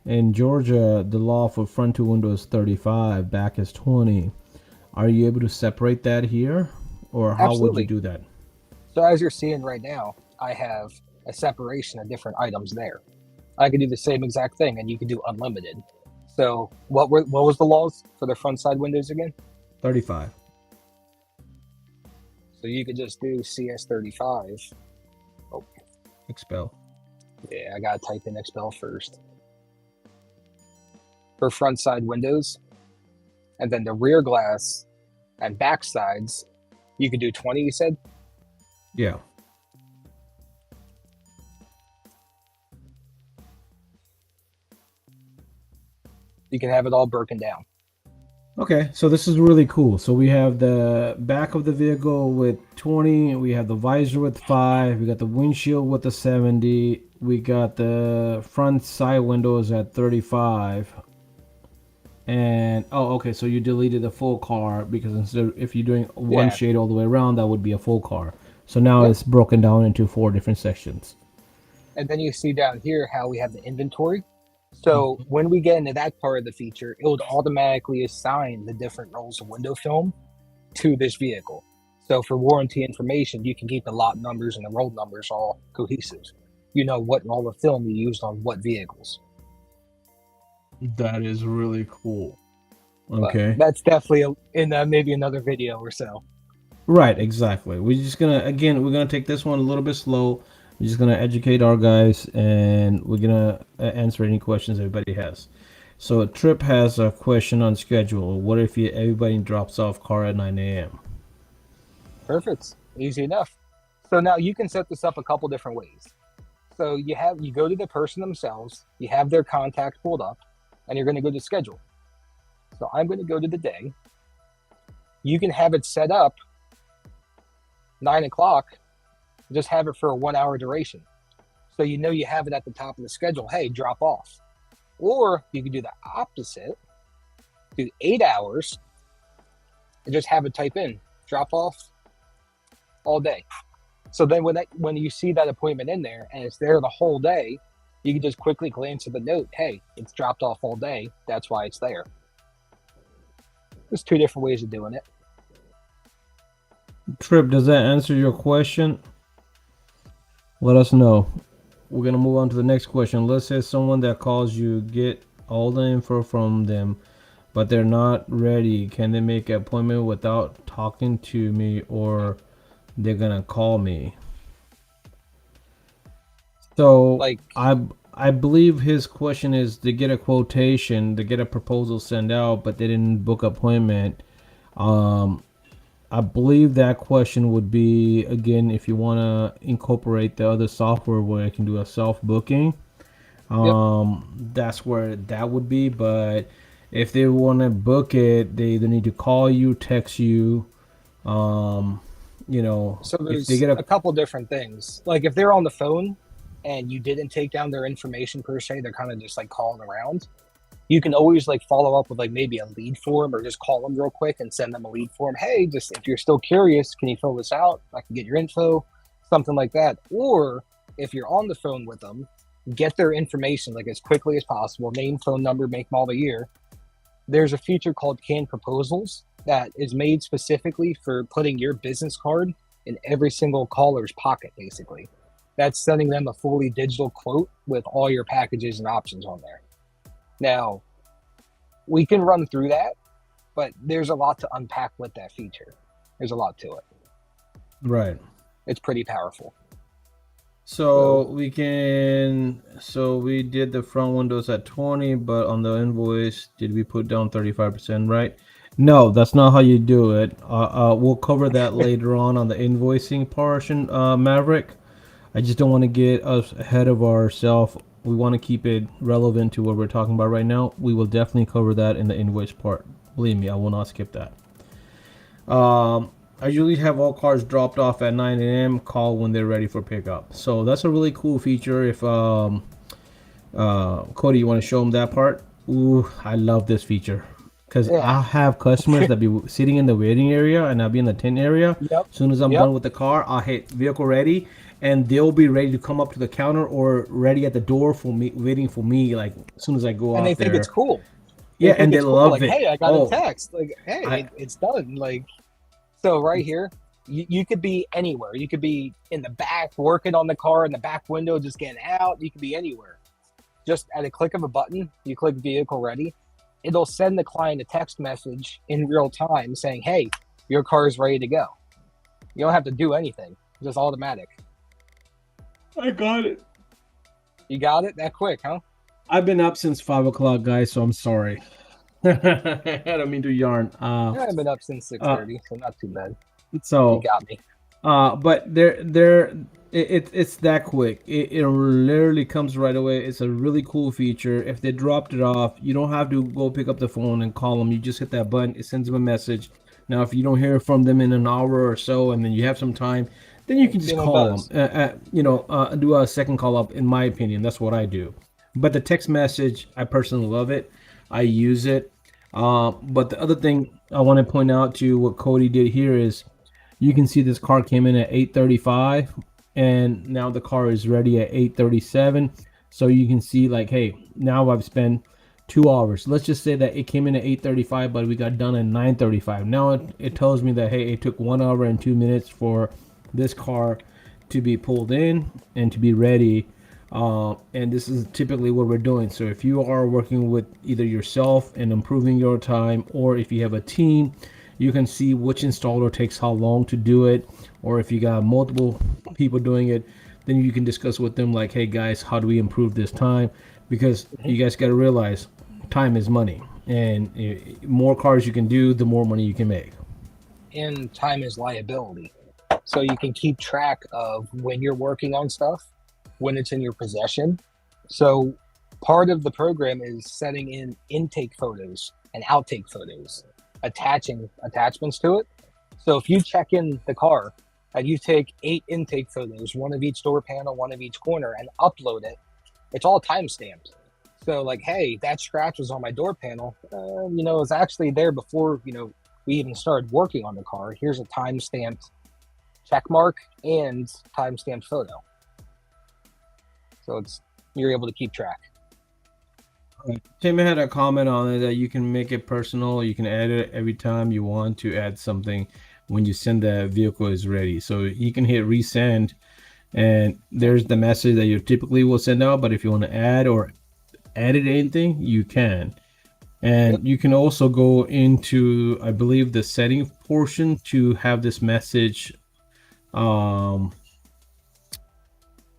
in Georgia, the law for front two windows is 35, back is 20. Are you able to separate that here, or how would you Absolutely. do that? So as you're seeing right now, I have a separation of different items there. I could do the same exact thing, and you could do unlimited. So what was the laws for the front side windows again? 35. So you could just do CS35. Oh, Expel. yeah, I gotta type in expel first. For front side windows, and then the rear glass and back sides, you could do 20, you said? Yeah. You can have it all broken down. Okay, so this is really cool. So we have the back of the vehicle with 20, we have the visor with 5, we got the windshield with the 70, we got the front side windows at 35. And oh, okay, so you deleted the full car because instead of, if you're doing one Yeah. shade all the way around, that would be a full car. So now Yep. it's broken down into 4 different sections. And then you see down here how we have the inventory. So when we get into that part of the feature, it would automatically assign the different rolls of window film to this vehicle. So for warranty information, you can keep the lot numbers and the roll numbers all cohesive. You know what roll of film you used on what vehicles. That is really cool. But Okay. that's definitely in maybe another video or so. Right, exactly. We're just gonna again, we're gonna take this one a little bit slow. We're just gonna educate our guys, and we're gonna answer any questions everybody has. So Trip has a question on schedule. What if everybody drops off car at 9 a.m.? Perfect. Easy enough. So now you can set this up a couple different ways. So you go to the person themselves, you have their contact pulled up, and you're going to go to schedule. So I'm going to go to the day. You can have it set up 9 o'clock, just have it for a 1 hour duration. So you know you have it at the top of the schedule. Hey, drop off. Or you can do the opposite, do 8 hours, and just have it type in drop off all day. So then when you see that appointment in there and it's there the whole day, you can just quickly glance at the note. Hey, it's dropped off all day. That's why it's there. There's 2 different ways of doing it. Trip, does that answer your question? Let us know. We're gonna move on to the next question. Let's say someone that calls you, get all the info from them, but they're not ready. Can they make an appointment without talking to me, or they're gonna call me? So Like, I believe his question is to get a quotation, to get a proposal sent out, but they didn't book appointment. Um, I believe that question would be again if you want to incorporate the other software where it can do a self booking. yep. That's where that would be. But if they want to book it, they either need to call you, text you. Um, So if they there's get a a couple different things. Like if they're on the phone and you didn't take down their information per se, they're kind of just like calling around. You can always like follow up with like maybe a lead form or just call them real quick and send them a lead form. Hey, just if you're still curious, can you fill this out? I can get your info, something like that. Or if you're on the phone with them, get their information like as quickly as possible, name, phone number, make, model, year. There's a feature called canned proposals that is made specifically for putting your business card in every single caller's pocket, basically. That's sending them a fully digital quote with all your packages and options on there. Now, we can run through that, but there's a lot to unpack with that feature. There's a lot to it. right. It's pretty powerful. So So, we did the front windows at 20, but on the invoice, did we put down 35%, right? No, that's not how you do it. We'll cover that later on the invoicing portion, Maverick. I just don't want to get us ahead of ourselves. We want to keep it relevant to what we're talking about right now. We will definitely cover that in the invoice part. Believe me, I will not skip that. I usually have all cars dropped off at 9 a.m. Call when they're ready for pickup. So that's a really cool feature. If Cody, you want to show them that part? Ooh, I love this feature because Yeah. I'll have customers that be sitting in the waiting area and I'll be in the tent area. Yep. As soon as I'm Yep. done with the car, I'll hit vehicle ready, and they'll be ready to come up to the counter or ready at the door for me, waiting for me. Like as soon as I go And they out think it's there, cool. They yeah, think and they it's cool. love Like, it. hey, I got a Oh, text. Like, hey, I it's done. Like, so right here, you could be anywhere. You could be in the back working on the car in the back window, just getting out. You could be anywhere. Just at a click of a button, you click vehicle ready. It'll send the client a text message in real time saying, hey, your car is ready to go. You don't have to do anything. It's just automatic. I got it. You got it that quick, huh? I've been up since 5 o'clock, guys, so I'm sorry. I don't mean to yarn. Yeah, I've been up since Uh, 6:30, so not too bad. You so got me. but it's that quick. It literally comes right away. It's a really cool feature. If they dropped it off, you don't have to go pick up the phone and call them. You just hit that button. It sends them a message. Now, if you don't hear from them in an hour or so, and then you have some time, then you can Give just them a call them. buzz. Do a second call up. In my opinion, that's what I do. But the text message, I personally love it. I use it. But the other thing I want to point out to what Cody did here is you can see this car came in at 8:35 and now the car is ready at 8:37. So you can see like, hey, now I've spent 2 hours. Let's just say that it came in at 8:35, but we got done at 9:35. Now it tells me that, hey, it took 1 hour and 2 minutes for this car to be pulled in and to be ready. And this is typically what we're doing. So if you are working with either yourself and improving your time, or if you have a team, you can see which installer takes how long to do it. Or if you got multiple people doing it, then you can discuss with them like, hey guys, how do we improve this time? Because Mhm. you guys got to realize time is money, and more cars you can do, the more money you can make. And time is liability. So you can keep track of when you're working on stuff, when it's in your possession. So part of the program is setting in intake photos and outtake photos, attaching attachments to it. So if you check in the car and you take 8 intake photos, one of each door panel, one of each corner, and upload it, it's all time stamped. So like, hey, that scratch was on my door panel. It's actually there before we even started working on the car. Here's a time stamped check mark and time stamped photo. So you're able to keep track. Tim had a comment on it that you can make it personal. You can add it every time you want to add something when you send the vehicle is ready. So you can hit resend, and there's the message that you typically will send out. But if you want to add or edit anything, you can. Yep. And you can also go into, I believe, the setting portion to have this message um,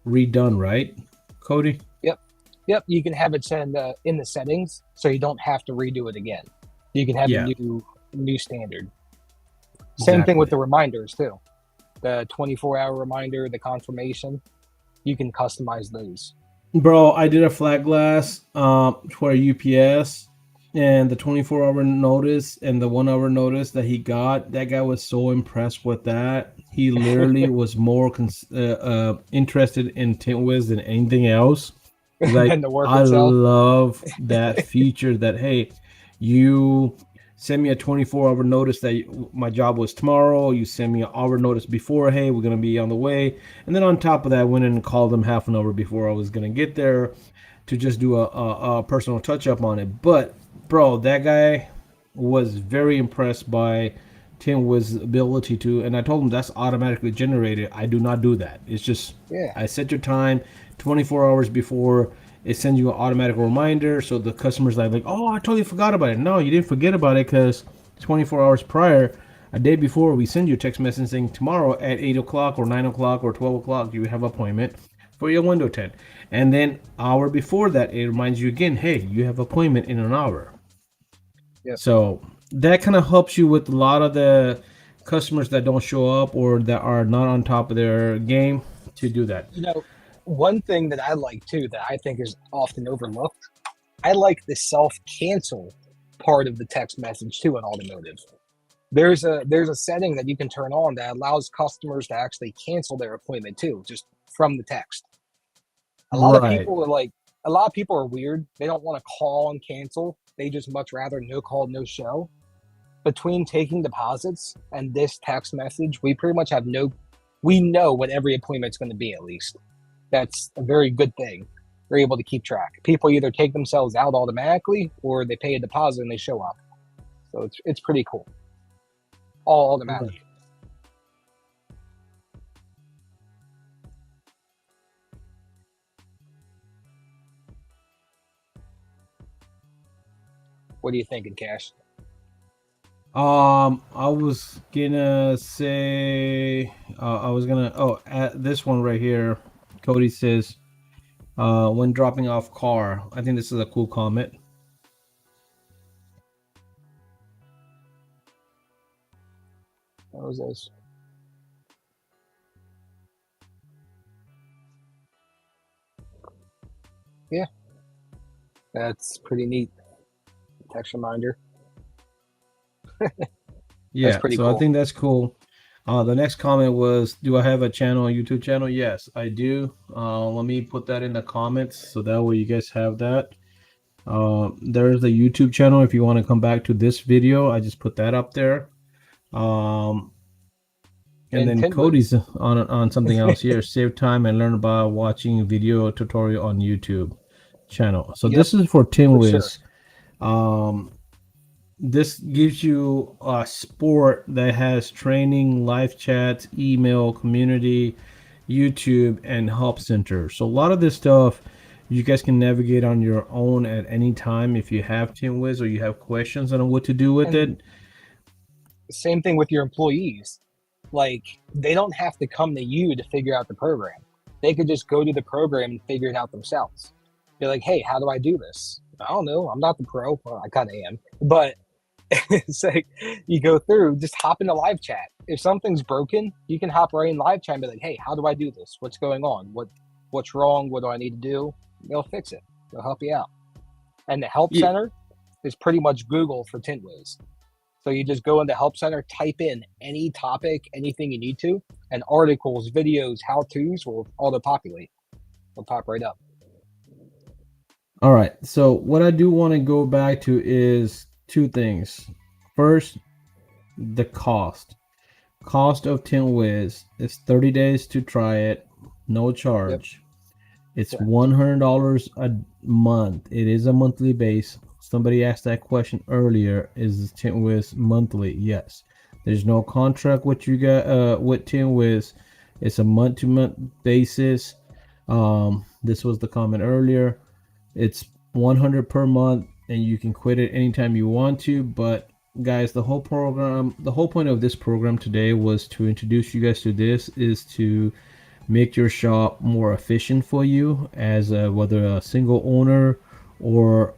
redone, right, Cody? Yep. Yep. You can have it send in the settings, so you don't have to redo it again. You can have a Yeah, new standard. Same thing with exactly. the reminders too. The 24-hour reminder, the confirmation. You can customize those. Bro, I did a flat glass for a UPS, and the 24-hour notice and the 1 hour notice that he got, that guy was so impressed with that. He literally was more interested in Tintwiz than anything else. He's like, Then the work I itself. love that feature that, hey, you send me a 24-hour notice that my job was tomorrow. You send me an hour notice before, hey, we're going to be on the way. And then on top of that, I went in and called them half an hour before I was going to get there to just do a personal touch up on it. But, bro, that guy was very impressed by Timwiz's ability to, and I told him that's automatically generated. I do not do that. It's just, Yeah. I set your time 24 hours before. It sends you an automatic reminder, so the customer's like, oh, I totally forgot about it. No, you didn't forget about it, because 24 hours prior, a day before, we send you a text message saying tomorrow at 8 o'clock or 9 o'clock or 12 o'clock you have an appointment for your window tint. And then hour before that, it reminds you again, hey, you have an appointment in an hour. Yep. So that kind of helps you with a lot of the customers that don't show up or that are not on top of their game to do that. One thing that I like too that I think is often overlooked, I like the self cancel part of the text message too in automotive. There's a setting that you can turn on that allows customers to actually cancel their appointment too, just from the text. A lot of Right. people are like, a lot of people are weird. They don't want to call and cancel. They just much rather no call, no show. Between taking deposits and this text message, we pretty much have we know what every appointment's going to be at least. That's a very good thing. We're able to keep track. People either take themselves out automatically or they pay a deposit and they show up. So it's pretty cool. All automatic. What are you thinking, Cash? I was gonna say, at this one right here, Cody says, when dropping off car. I think this is a cool comment. What was this? Yeah, that's pretty neat. Text reminder. Yeah, Pretty so cool. I think that's cool. The next comment was, do I have a channel, a YouTube channel? Yes, I do. Let me put that in the comments so that way you guys have that. There's a YouTube channel if you want to come back to this video. I just put that up there. And then Tintwiz. Cody's on something else here. Save time and learn about watching video tutorial on YouTube channel. So Yep, this is for Tintwiz. sure. This gives you a sport that has training, live chats, email, community, YouTube, and help center. So a lot of this stuff you guys can navigate on your own at any time if you have Tintwiz or you have questions on what to do with And it. same thing with your employees. Like, they don't have to come to you to figure out the program. They could just go to the program and figure it out themselves. They're like, hey, how do I do this? I don't know. I'm not the pro. Well, I kind of am. But it's like, you go through, just hop in the live chat. If something's broken, you can hop right in live chat and be like, hey, how do I do this? What's going on? What's wrong? What do I need to do? They'll fix it. They'll help you out. And the help Yeah. center is pretty much Google for Tintwiz. So you just go into Help Center, type in any topic, anything you need to, and articles, videos, how-tos will auto-populate. They'll pop right up. All right. So what I do want to go back to is two things. First, the cost. Cost of Tintwiz is 30 days to try it, no charge. It's $100 a month. It is a monthly base. Somebody asked that question earlier. Is Tintwiz monthly? Yes. There's no contract with you got with Tintwiz. It's a month-to-month basis. This was the comment earlier. It's 100 per month, and you can quit it anytime you want to. But guys, the whole point of this program today was to introduce you guys to this, is to make your shop more efficient for you as whether a single owner or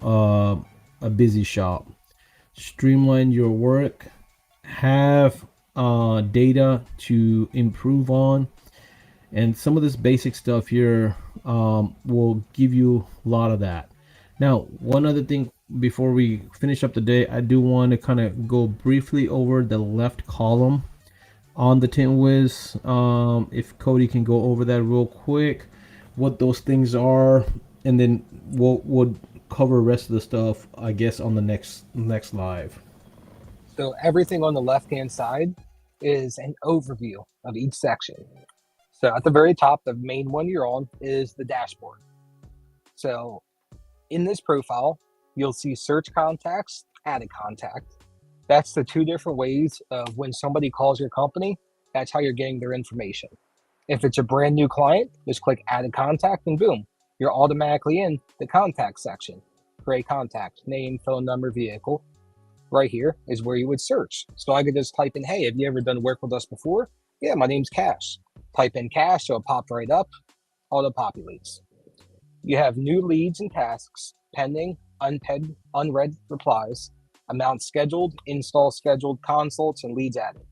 a busy shop. Streamline your work, have data to improve on, and some of this basic stuff here will give you a lot of that. Now, one other thing before we finish up the day, I do want to kind of go briefly over the left column on the Tintwiz. If Cody can go over that real quick, what those things are, and then we'll cover the rest of the stuff, I guess, on the next live. So everything on the left-hand side is an overview of each section. So at the very top, the main one you're on is the dashboard. So in this profile, you'll see search contacts, add a contact. That's the two different ways of when somebody calls your company, that's how you're getting their information. If it's a brand new client, just click add a contact and boom, you're automatically in the contact section. Create contact, name, phone number, vehicle. Right here is where you would search. So I could just type in, hey, have you ever done work with us before? Yeah, my name's Cash. Type in Cash, so it popped right up, auto-populates. You have new leads and tasks, pending, unread replies, amount scheduled, install scheduled, consults, and leads added.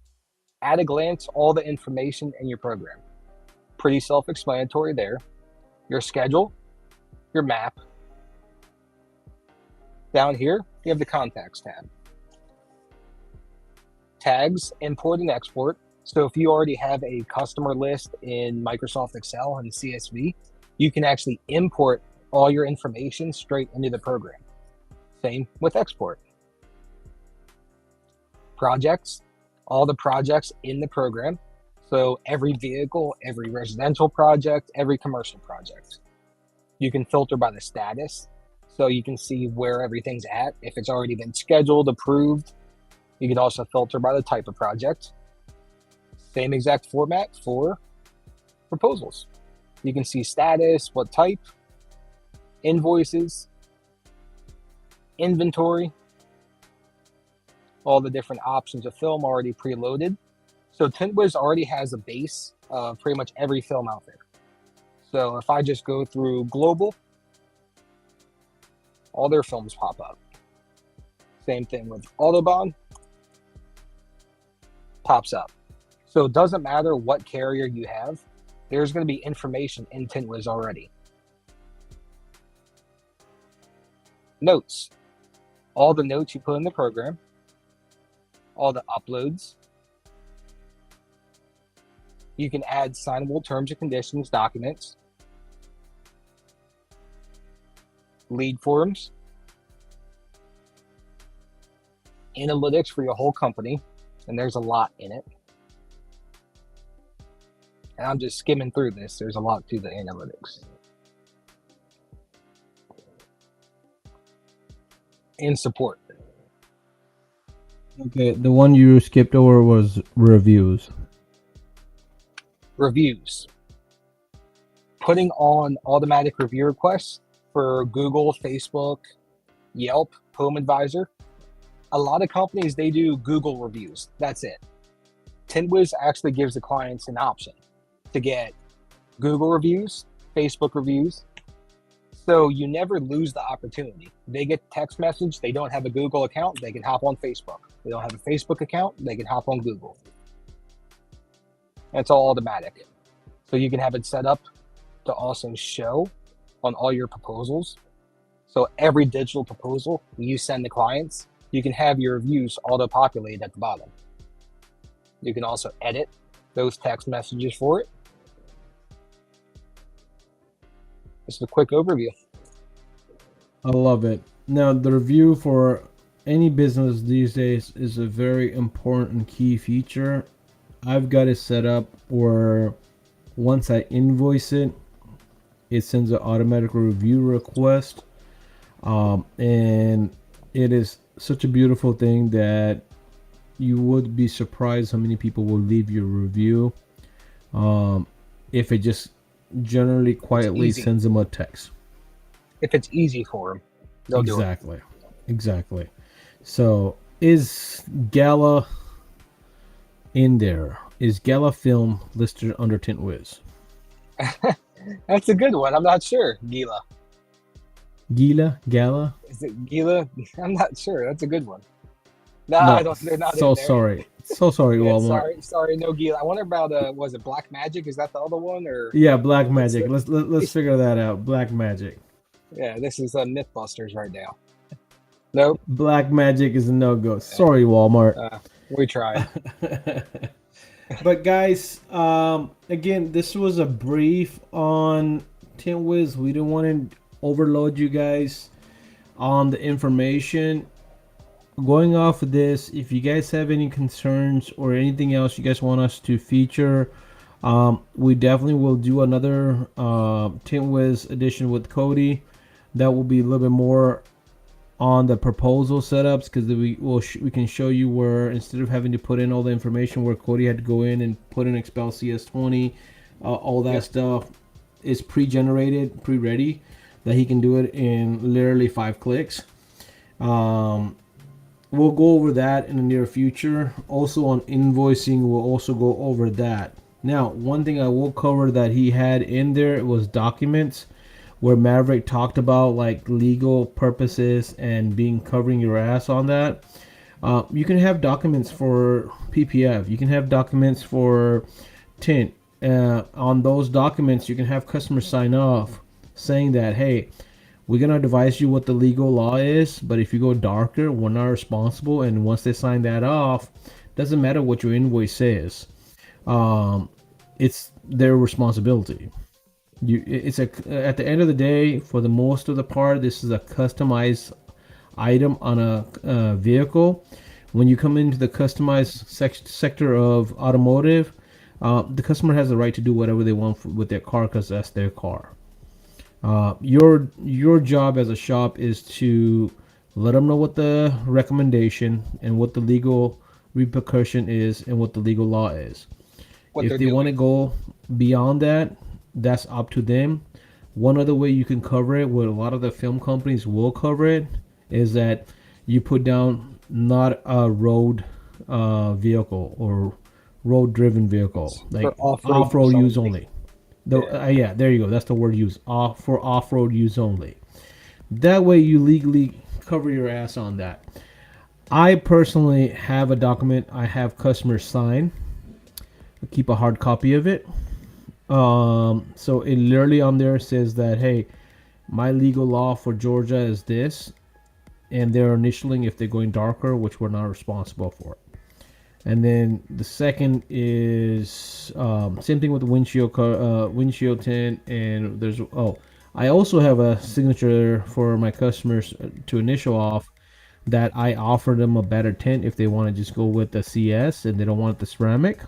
At a glance, all the information in your program. Pretty self-explanatory there. Your schedule, your map. Down here, you have the contacts tab. Tags, import and export. So if you already have a customer list in Microsoft Excel and CSV, you can actually import all your information straight into the program. Same with export. Projects, all the projects in the program. So every vehicle, every residential project, every commercial project. You can filter by the status. So you can see where everything's at. If it's already been scheduled, approved. You can also filter by the type of project. Same exact format for proposals. You can see status, what type, invoices, inventory, all the different options of film already preloaded. So Tintwiz already has a base of pretty much every film out there. So if I just go through global, all their films pop up. Same thing with Autobahn, pops up. So it doesn't matter what carrier you have, there's going to be information in Tintwiz already. Notes, all the notes you put in the program, all the uploads. You can add signable terms and conditions documents, lead forms, analytics for your whole company, and there's a lot in it. And I'm just skimming through this. There's a lot to the analytics. And support. Okay, the one you skipped over was reviews. Reviews. Putting on automatic review requests for Google, Facebook, Yelp, Home Advisor. A lot of companies, they do Google reviews. That's it. Tintwiz actually gives the clients an option to get Google reviews, Facebook reviews. So you never lose the opportunity. They get text message, they don't have a Google account, they can hop on Facebook. They don't have a Facebook account, they can hop on Google. And it's all automatic. So you can have it set up to also show on all your proposals. So every digital proposal you send the clients, you can have your reviews auto-populate at the bottom. You can also edit those text messages for it. This is a quick overview. I love it. Now, the review for any business these days is a very important key feature. I've got it set up where once I invoice it, it sends an automatic review request. And it is such a beautiful thing that you would be surprised how many people will leave your review if it just generally quietly sends them a text. If it's easy for them, they'll do it. Exactly. So is Gala in there? Is Gala Film listed under Tintwiz? That's a good one. I'm not sure. Gala? Is it Gila? I'm not sure. That's a good one. No, I don't. They're not. So in there. sorry. So sorry, Yeah, Walmart. sorry, no Gila. I wonder about was it Black Magic? Is that the other one or? Yeah, Black Magic. Let's figure that out. Black Magic. Yeah, this is Mythbusters right now. Nope. Black Magic is a no-go. Sorry, Walmart. We tried. But guys, again, this was a brief on Tintwiz. We didn't want to overload you guys on the information. Going off of this, if you guys have any concerns or anything else you guys want us to feature, we definitely will do another Tintwiz edition with Cody. That will be a little bit more on the proposal setups, because we can show you where instead of having to put in all the information where Cody had to go in and put in Expel CS20, all that stuff is pre-generated, pre-ready, that he can do it in literally 5 clicks. We'll go over that in the near future. Also on invoicing, we'll also go over that. Now, one thing I will cover that he had in there was documents, where Maverick talked about like legal purposes and covering your ass on that. You can have documents for PPF. You can have documents for tint. On those documents, you can have customers sign off saying that, hey, we're going to advise you what the legal law is, but if you go darker, we're not responsible. And once they sign that off, doesn't matter what your invoice says. It's their responsibility. At the end of the day, for the most of the part, this is a customized item on a vehicle, when you come into the customized sector of automotive, the customer has the right to do whatever they want with their car because that's their car. Your job as a shop is to let them know what the recommendation and what the legal repercussion is and what the legal law is. what If they're they want doing. to go beyond that, that's up to them. One other way you can cover it, what a lot of the film companies will cover it, is that you put down not a road vehicle or road driven vehicle, For like off-road off road use use only. only. The, Yeah. yeah, there you go. That's the word used. Off for off road use only. That way you legally cover your ass on that. I personally have a document I have customers sign. I keep a hard copy of it. So it literally on there says that, hey, my legal law for Georgia is this, and they're initialing if they're going darker, which we're not responsible for. And then the second is same thing with the windshield tint, and there's I also have a signature for my customers to initial off that I offer them a better tint if they want to just go with the CS and they don't want the ceramic.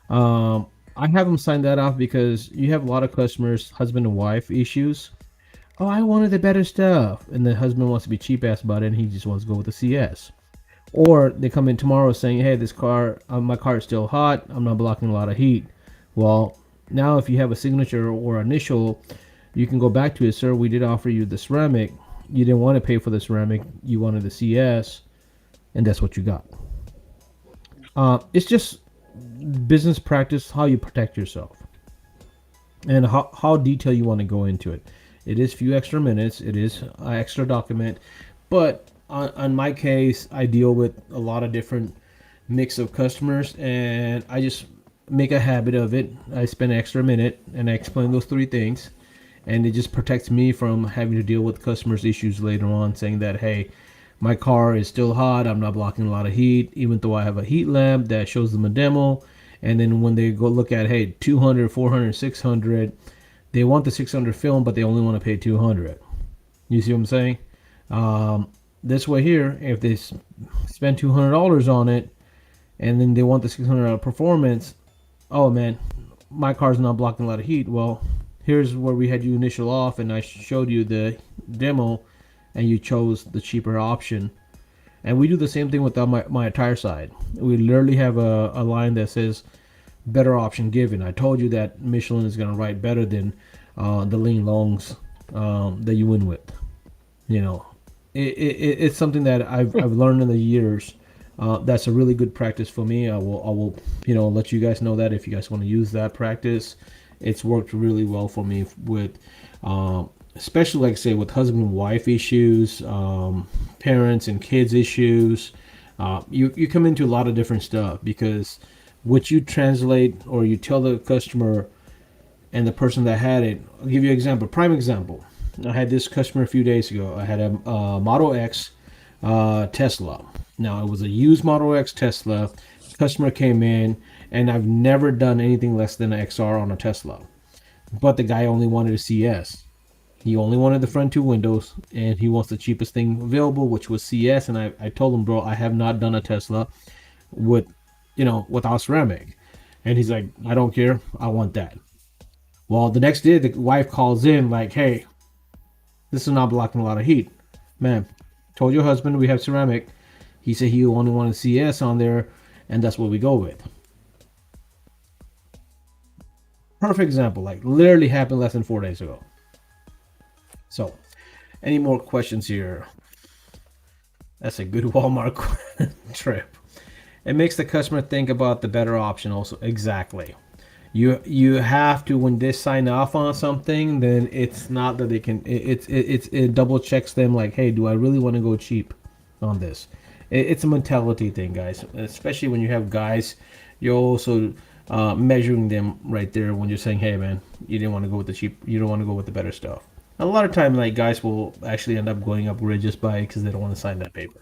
I have them sign that off because you have a lot of customers, husband and wife issues. Oh, I wanted the better stuff, and the husband wants to be cheap ass about it, and he just wants to go with the CS. Or they come in tomorrow saying, "Hey, this car, my car is still hot. I'm not blocking a lot of heat." Well, now if you have a signature or initial, you can go back to it, sir. We did offer you the ceramic. You didn't want to pay for the ceramic. You wanted the CS, and that's what you got. It's just business practice, how you protect yourself, and how detailed you want to go into it. It is few extra minutes. It is an extra document, but on my case, I deal with a lot of different mix of customers, and I just make a habit of it. I spend an extra minute and I explain those three things, and it just protects me from having to deal with customers' issues later on, saying that, hey, my car is still hot. I'm not blocking a lot of heat, even though I have a heat lamp that shows them a demo. And then when they go look at, hey, 200, 400, 600, they want the 600 film, but they only want to pay 200. You see what I'm saying? This way here, if they spend $200 on it, and then they want the $600 performance, oh man, my car's not blocking a lot of heat. Well, here's where we had you initial off, and I showed you the demo, and you chose the cheaper option. And we do the same thing with my tire side. We literally have a line that says better option given. I told you that Michelin is going to write better than the lean longs that you win with. You know, it's something that I've learned in the years. That's a really good practice for me. I will let you guys know that if you guys want to use that practice, it's worked really well for me with especially like I say with husband and wife issues, parents and kids issues. You come into a lot of different stuff because what you translate or you tell the customer and the person that had it. I'll give you an example. Prime example. I had this customer a few days ago. I had a Model X Tesla. Now it was a used Model X Tesla. Customer came in, and I've never done anything less than an XR on a Tesla. But the guy only wanted a CS. He only wanted the front two windows, and he wants the cheapest thing available, which was CS. And I told him, bro, I have not done a Tesla with, without ceramic. And he's like, I don't care. I want that. Well, the next day, the wife calls in like, hey, this is not blocking a lot of heat. Man, told your husband we have ceramic. He said he only wanted CS on there, and that's what we go with. Perfect example. Like, literally happened less than 4 days ago. So, any more questions here? That's a good Walmart trip. It makes the customer think about the better option also. Exactly. You have to, when they sign off on something, then it's not that they can it double checks them like, hey, do I really want to go cheap on this? It's a mentality thing, guys, especially when you have guys. You're also measuring them right there when you're saying, hey man, you didn't want to go with the cheap, you don't want to go with the better stuff. A lot of time, like, guys will actually end up going upgrade just by because they don't want to sign that paper.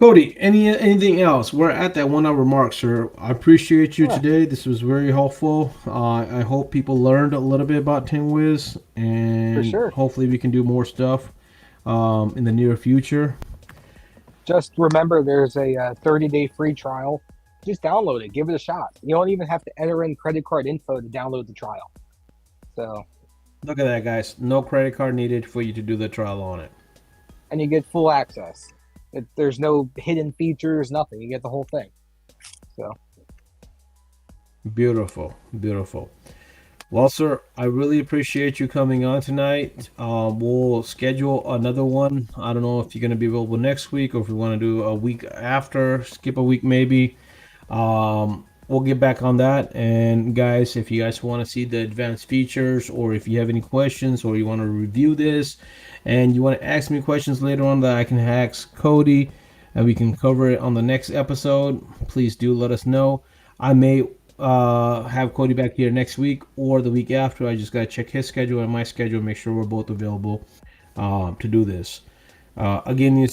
Cody, anything else? We're at that 1 hour mark, sir. I appreciate you Yeah, today. This was very helpful. I hope people learned a little bit about Tintwiz, for and sure. hopefully we can do more stuff. in the near future. Just remember, there's a 30-day free trial. Just download it, give it a shot. You don't even have to enter in credit card info to download the trial. So, Look at that, guys. No credit card needed for you to do the trial on it. and you get full access. There's no hidden features, nothing. You get the whole thing. So, Beautiful, beautiful. Well, sir, I really appreciate you coming on tonight. We'll schedule another one. I don't know if you're going to be available next week or if we want to do a week after, skip a week maybe. We'll get back on that. And guys, if you guys want to see the advanced features, or if you have any questions, or you want to review this, and you want to ask me questions later on that I can ask Cody, and we can cover it on the next episode, please do let us know. I may have Cody back here next week or the week after. I just gotta check his schedule and my schedule, make sure we're both available to do this. Again,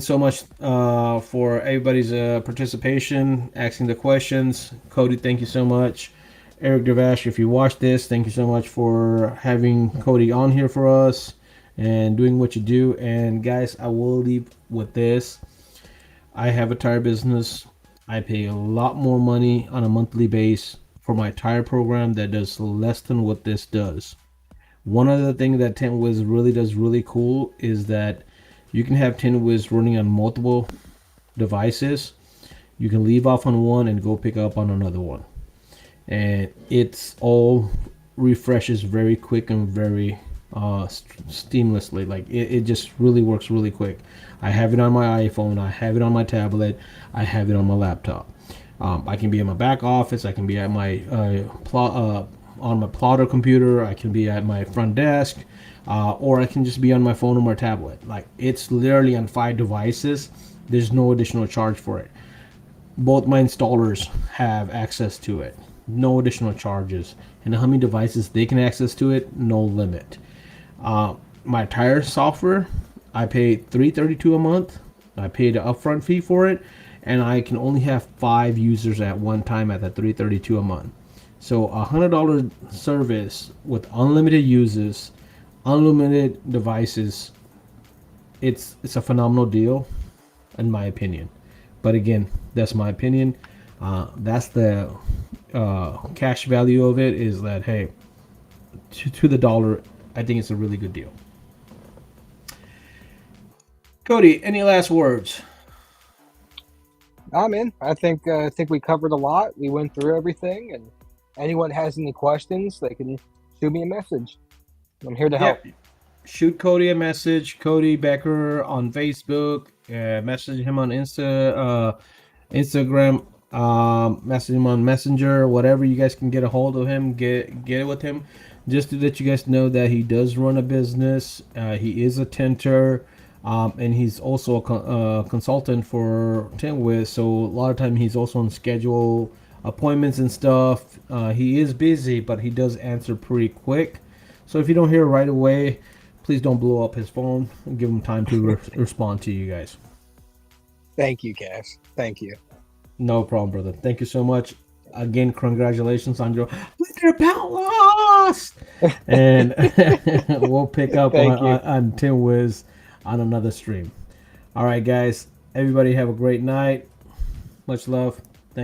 so much for everybody's participation, asking the questions. Cody, thank you so much. Eric Dervash, if you watch this, thank you so much for having Cody on here for us and doing what you do. And guys, I will leave with this. I have a tire business. I pay a lot more money on a monthly base for my tire program that does less than what this does. One other thing that Tintwiz really does really cool is that you can have Tintwiz running on multiple devices. You can leave off on one and go pick up on another one. And it's all refreshes very quick and very seamlessly. Like it just really works really quick. I have it on my iPhone, I have it on my tablet, I have it on my laptop. I can be in my back office, I can be at my on my plotter computer, I can be at my front desk, or I can just be on my phone or my tablet. Like it's literally on 5 devices. There's no additional charge for it. Both my installers have access to it. No additional charges. And how many devices they can access to it, no limit. My tire software, I pay $332 a month. I paid the upfront fee for it, and I can only have 5 users at one time at that $332 a month. So $100 service with unlimited uses, unlimited devices. It's a phenomenal deal, in my opinion. But again, that's my opinion. That's the cash value of it. Is that, hey, to the dollar, I think it's a really good deal. Cody, any last words? I'm in. I think we covered a lot. We went through everything, and anyone has any questions, they can shoot me a message. I'm here to help. Shoot Cody a message. Cody Becker on Facebook. Message him on Instagram. Message him on Messenger. Whatever you guys can get a hold of him, get it with him. Just to let you guys know that he does run a business. He is a tinter. And he's also a consultant for Tintwiz, so a lot of time he's also on schedule appointments and stuff. He is busy, but he does answer pretty quick. So if you don't hear right away, please don't blow up his phone and give him time to respond to you guys. Thank you, Cash. Thank you. No problem, brother. Thank you so much. Again, congratulations on your winter belt loss. And we'll pick up on Tintwiz on another stream. All right, guys. Everybody have a great night. Much love.